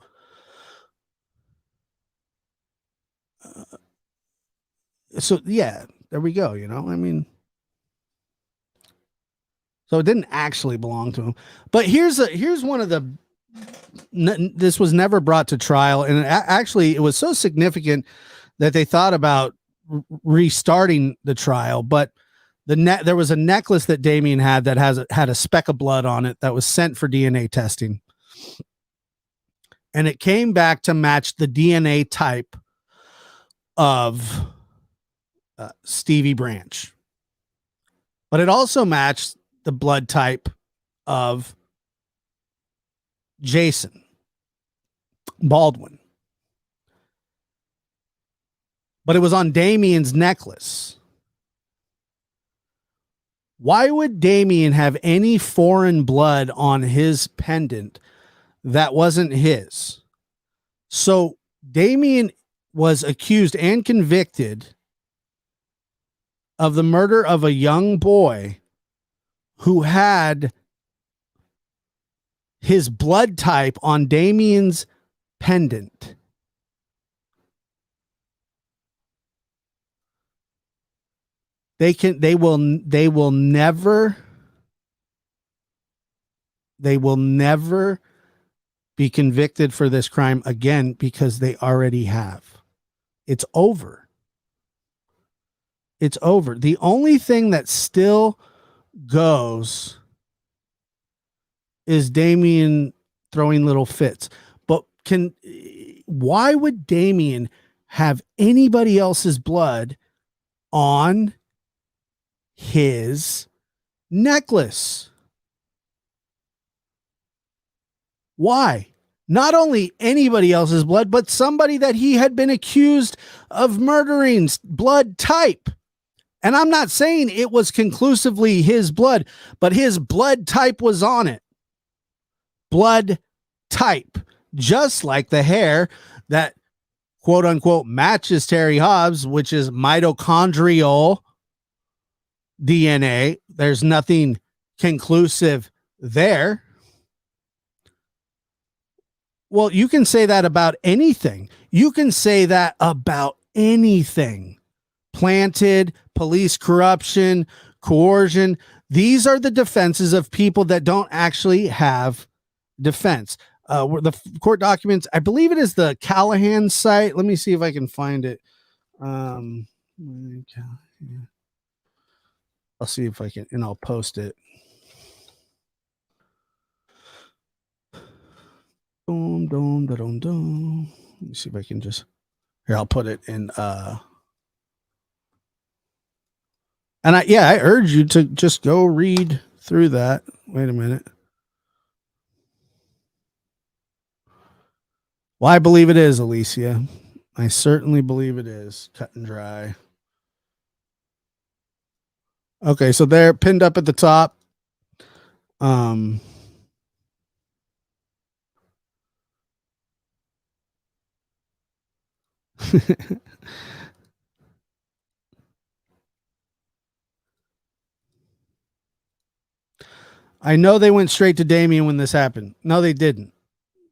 yeah, there we go. I mean, so it didn't actually belong to him. But here's one of the. This was never brought to trial, and actually, it was so significant that they thought about restarting the trial. But there was a necklace that Damien had that had a speck of blood on it that was sent for DNA testing, and it came back to match the DNA type of Stevie Branch, but it also matched the blood type of Jason Baldwin. But it was on Damien's necklace. Why would Damien have any foreign blood on his pendant that wasn't his? So Damien was accused and convicted of the murder of a young boy who had his blood type on Damien's pendant. They will never be convicted for this crime again because they already have. It's over. It's over. The only thing that still goes is Damien throwing little fits. But why would Damien have anybody else's blood on his necklace? Why? Not only anybody else's blood, but somebody that he had been accused of murdering, blood type. And I'm not saying it was conclusively his blood, but his blood type was on it. Blood type, just like the hair that quote unquote matches Terry Hobbs, which is mitochondrial DNA. There's nothing conclusive there. Well, you can say that about anything. You can say that about anything. Planted, police corruption, coercion. These are the defenses of people that don't actually have defense. The court documents, I believe it is the Callahan site. Let me see if I can find it. I'll see if I can, and I'll post it. Let me see if I can just, here, I'll put it in, and I urge you to just go read through that. Wait a minute. Well, I believe it is, Alicia. I certainly believe it is. Cut and dry. Okay, so they're pinned up at the top. I know they went straight to Damien when this happened. No, they didn't.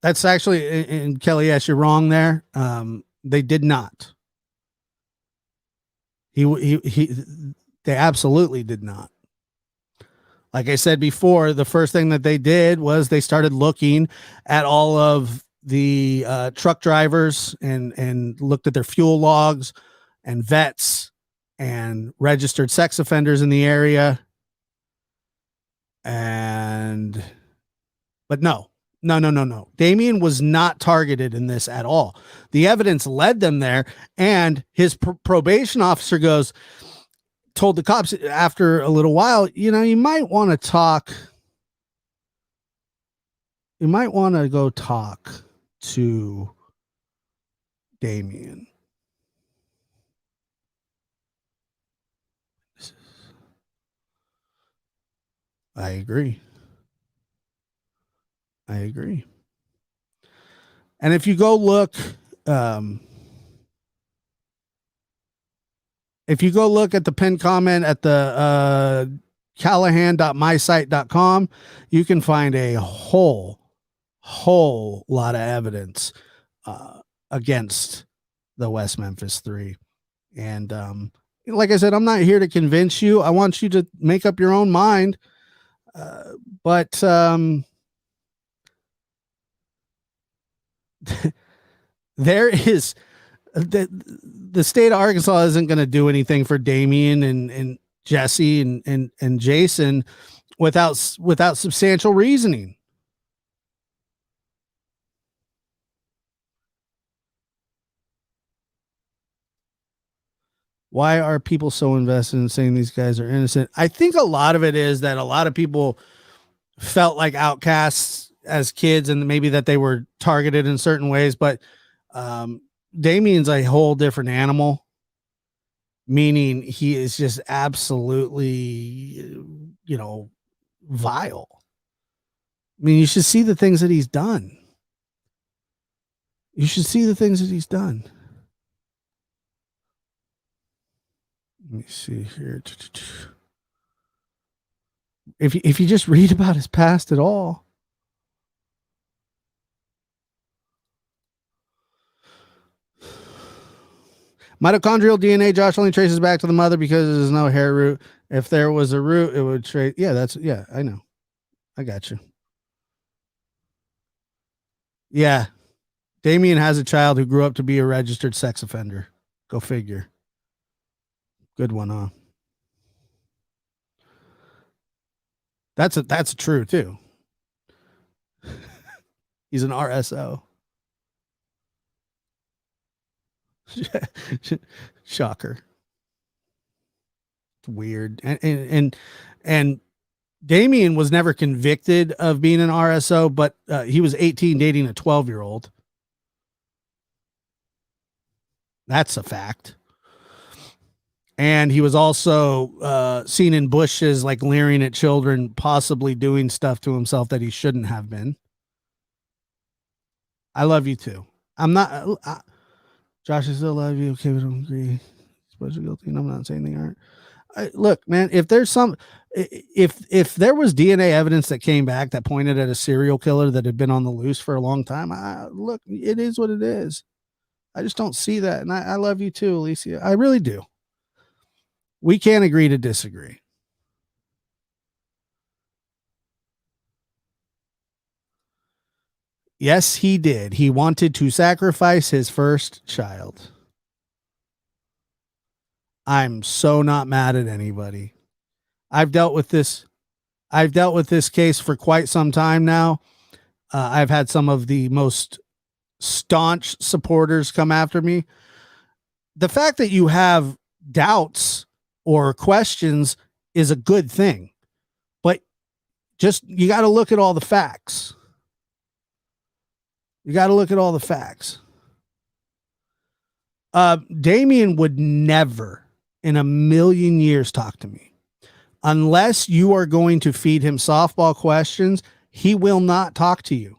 That's actually, and Kelly, yes, you're wrong there. They did not. They absolutely did not. Like I said before, the first thing that they did was they started looking at all of the truck drivers and looked at their fuel logs and vets and registered sex offenders in the area. But no. Damien was not targeted in this at all. The evidence led them there, and his probation officer told the cops after a little while, you might want to talk. You might want to go talk to Damien. I agree. And if you go look, at the pinned comment at the callahan.mysite.com, you can find a whole lot of evidence against the West Memphis 3. And like I said, I'm not here to convince you. I want you to make up your own mind. But there is the state of Arkansas isn't going to do anything for Damien and Jesse and Jason without substantial reasoning. Why are people so invested in saying these guys are innocent? I think a lot of it is that a lot of people felt like outcasts as kids, and maybe that they were targeted in certain ways. But Damien's a whole different animal, meaning he is just absolutely, vile. I mean, you should see the things that he's done. Let me see here. If you just read about his past at all. Mitochondrial DNA, Josh, only traces back to the mother because there's no hair root. If there was a root, it would trace. Yeah, I know. I got you. Yeah. Damien has a child who grew up to be a registered sex offender. Go figure. Good one, huh? That's true too. He's an RSO. Shocker. It's weird. And Damien was never convicted of being an RSO, but he was 18 dating a 12-year-old. That's a fact. And he was also seen in bushes, like leering at children, possibly doing stuff to himself that he shouldn't have been. I love you too. I'm not. Josh, I still love you. Okay, we don't agree. Supposed guilty, and I'm not saying they aren't. Look, man, if there's if there was DNA evidence that came back that pointed at a serial killer that had been on the loose for a long time, look, it is what it is. I just don't see that, and I love you too, Alicia. I really do. We can't agree to disagree. Yes, he did. He wanted to sacrifice his first child. I'm so not mad at anybody. I've dealt with this case for quite some time now. I've had some of the most staunch supporters come after me. The fact that you have doubts or questions is a good thing, but you got to look at all the facts. Damien would never in a million years talk to me unless you are going to feed him softball questions. He will not talk to you.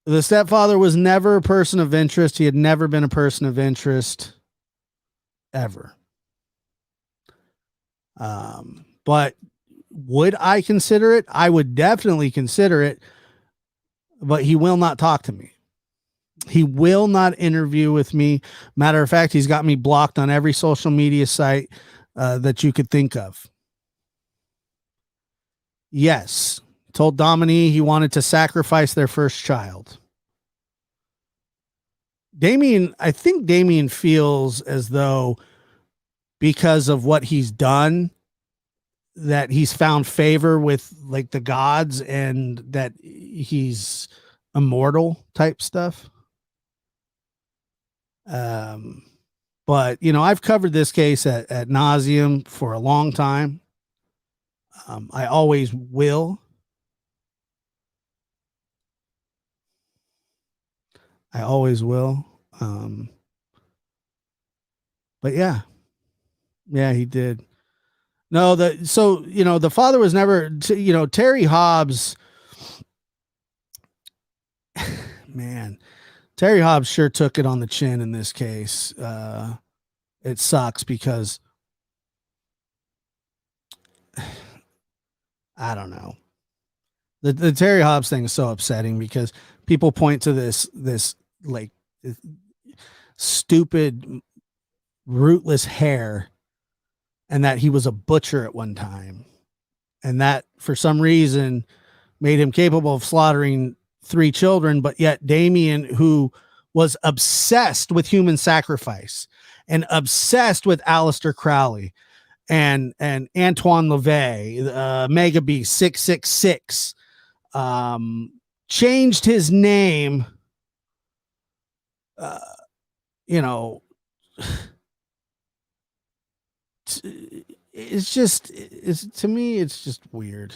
The stepfather was never a person of interest. He had never been a person of interest ever. But would I consider it? I would definitely consider it, but he will not talk to me. He will not interview with me. Matter of fact, he's got me blocked on every social media site that you could think of. Yes. Told Dominique he wanted to sacrifice their first child. I think Damien feels as though because of what he's done, that he's found favor with like the gods and that he's immortal type stuff. Um, but I've covered this case at nauseum for a long time. I always will. I always will. Um, but yeah, he did. No, the father was never, Terry Hobbs, man, Terry Hobbs sure took it on the chin in this case. It sucks because I don't know. The Terry Hobbs thing is so upsetting because people point to this like stupid, rootless hair, and that he was a butcher at one time, and that for some reason made him capable of slaughtering 3 children. But yet Damien, who was obsessed with human sacrifice and obsessed with Aleister Crowley and Antoine LaVey, Mega Beast 666, changed his name, uh, you know, it's to me, it's just weird.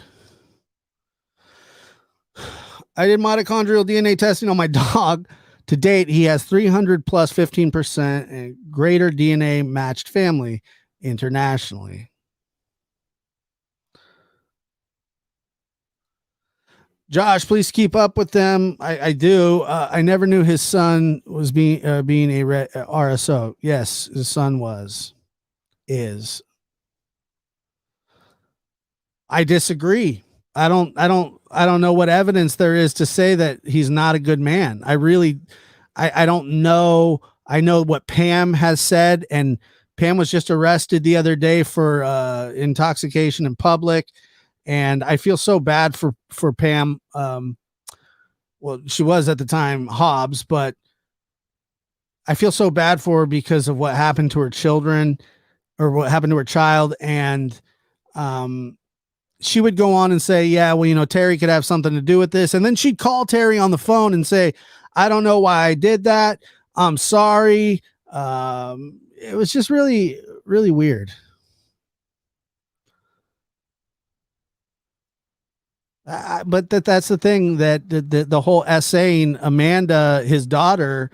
I did mitochondrial DNA testing on my dog. To date, he has 300 plus 15% and greater DNA matched family internationally. Josh, please keep up with them. I do. I never knew his son was being a RSO. Yes, his son is. I disagree. I don't know what evidence there is to say that he's not a good man. I don't know. I know what Pam has said, and Pam was just arrested the other day for intoxication in public, and I feel so bad for Pam. Well, she was at the time Hobbs, but I feel so bad for her because of what happened to her children or what happened to her child, and um, she would go on and say, yeah, well, Terry could have something to do with this. And then she'd call Terry on the phone and say, I don't know why I did that. I'm sorry. It was just really, really weird. But that's the thing that the whole essaying Amanda, his daughter,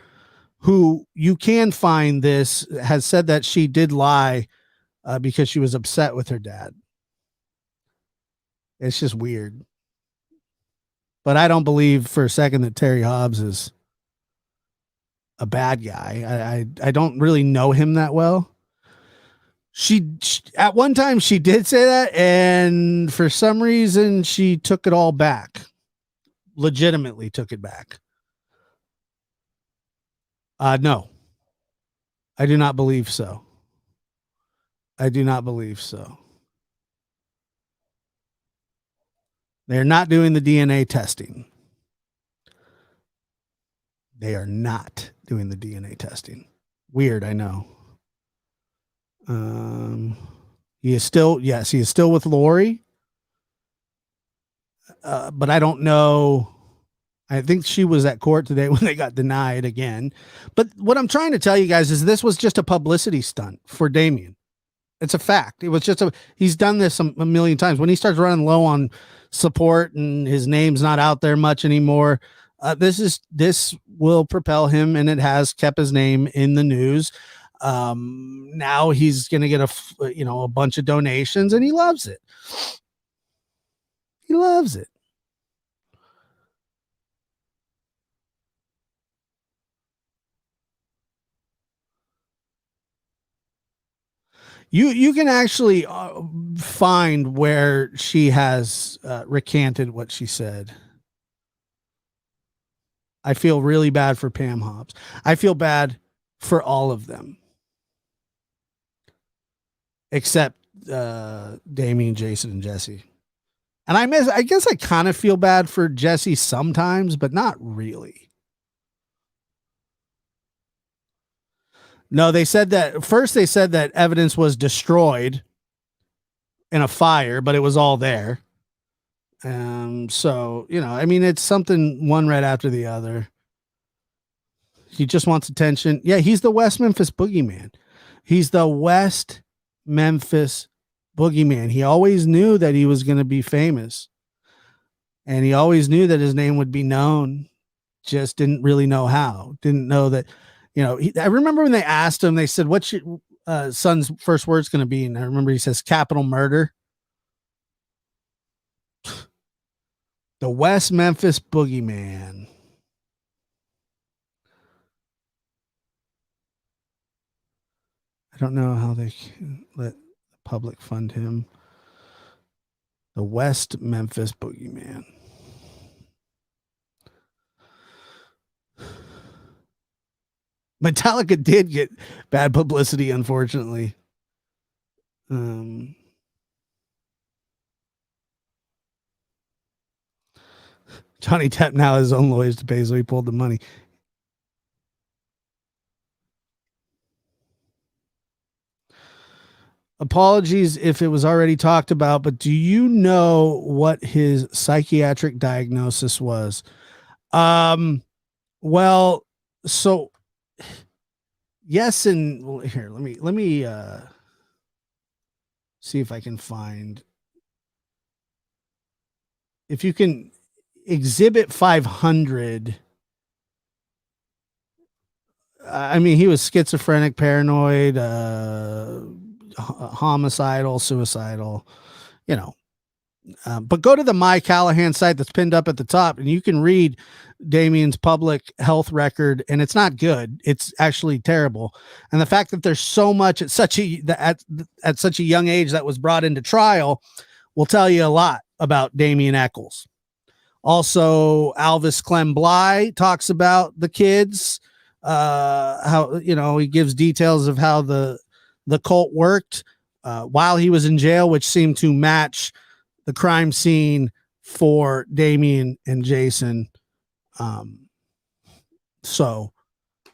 who you can find this, has said that she did lie because she was upset with her dad. It's just weird. But I don't believe for a second that Terry Hobbs is a bad guy. I don't really know him that well. She at one time she did say that, and for some reason she took it all back. Legitimately took it back. No, I do not believe so. I do not believe so. They're not doing the DNA testing. They are not doing the DNA testing. Weird, I know. He is still, yes, he is still with Lori. But I don't know. I think she was at court today when they got denied again. But what I'm trying to tell you guys is this was just a publicity stunt for Damien. It's a fact. It was just he's done this a million times. When he starts running low on support and his name's not out there much anymore, this will propel him, and it has kept his name in the news. Now he's going to get a bunch of donations, and he loves it. He loves it. You can actually find where she has recanted what she said. I feel really bad for Pam Hobbs. I feel bad for all of them, except Damien, Jason, and Jesse. And I guess I kind of feel bad for Jesse sometimes, but not really. No, they said that first. They said that evidence was destroyed in a fire, but it was all there. So, I mean, it's something one right after the other. He just wants attention. Yeah, he's the West Memphis boogeyman. He's the West Memphis boogeyman. He always knew that he was going to be famous, and he always knew that his name would be known. Just didn't really know how. Didn't know that, I remember when they asked him, they said, "What's your son's first words going to be?" And I remember he says, "Capital murder." The West Memphis boogeyman. I don't know how they can let the public fund him. The West Memphis boogeyman. Metallica did get bad publicity, unfortunately. Johnny Depp now has his own lawyers to pay, so he pulled the money. Apologies if it was already talked about, but do you know what his psychiatric diagnosis was? Well, so yes, and well, here, let me see if I can find, if you can, Exhibit 500. I mean, he was schizophrenic, paranoid, homicidal, suicidal, but go to the My Callahan site that's pinned up at the top, and you can read Damien's public health record, and it's not good. It's actually terrible. And the fact that there's so much at such a young age that was brought into trial will tell you a lot about Damien Echols. Also, Alvis Clem Bly talks about the kids, how, he gives details of how the cult worked while he was in jail, which seemed to match the crime scene for Damien and Jason. So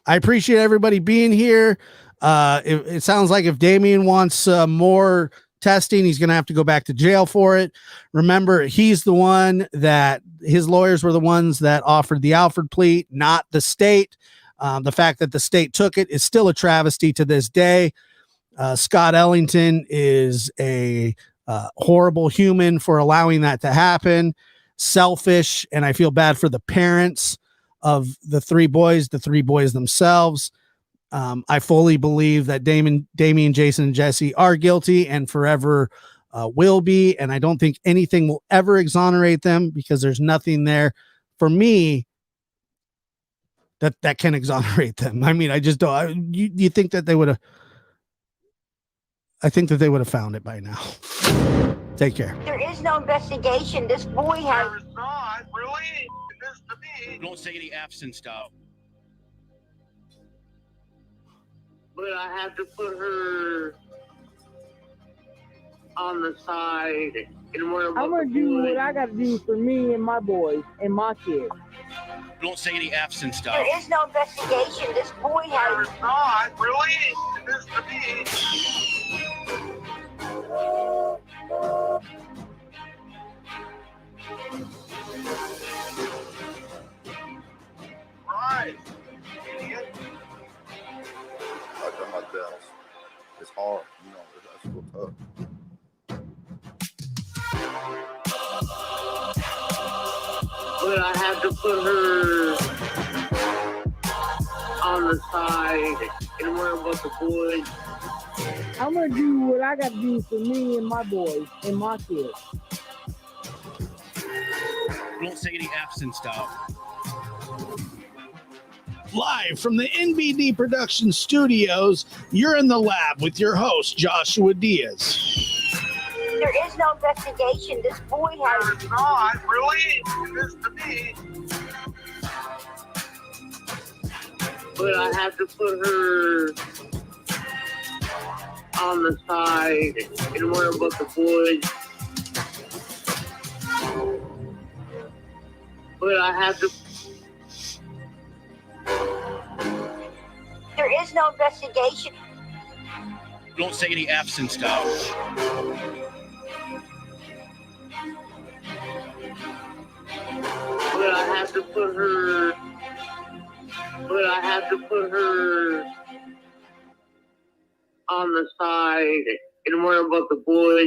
I appreciate everybody being here. It sounds like if Damien wants more testing, he's going to have to go back to jail for it. Remember, he's the one that his lawyers were the ones that offered the Alford plea, not the state. The fact that the state took it is still a travesty to this day. Scott Ellington is a horrible human for allowing that to happen. Selfish, and I feel bad for the parents of the three boys themselves. I fully believe that Damien, Jason, and Jesse are guilty and forever will be. And I don't think anything will ever exonerate them, because there's nothing there for me that can exonerate them. I mean, I just don't. You think that they would have? I think that they would have found it by now. Take care. There is no investigation. This boy has. There is not really. This to me. Don't say any F's and stuff. But I have to put her on the side and where I'm gonna do what I gotta do for me and my boys and my kids. Don't say any F's and stuff. There is no investigation. This boy There has. is not really. This to me. Right. Idiot. I've done my best. It's hard, that's real tough. But I have to put her on the side and where with the boys. I'm gonna do what I gotta do for me and my boys and my kids. Don't say any F's and stuff. Live from the NBD Production Studios, you're in the lab with your host, Joshua Diaz. There is no investigation. This boy There has. is not really. This to me. But I have to put her on the side and where with the boys. But I have to. There There is no investigation. Don't say any F's and stuff. But I have to put her. But I have to put her on the side and worry about the boys.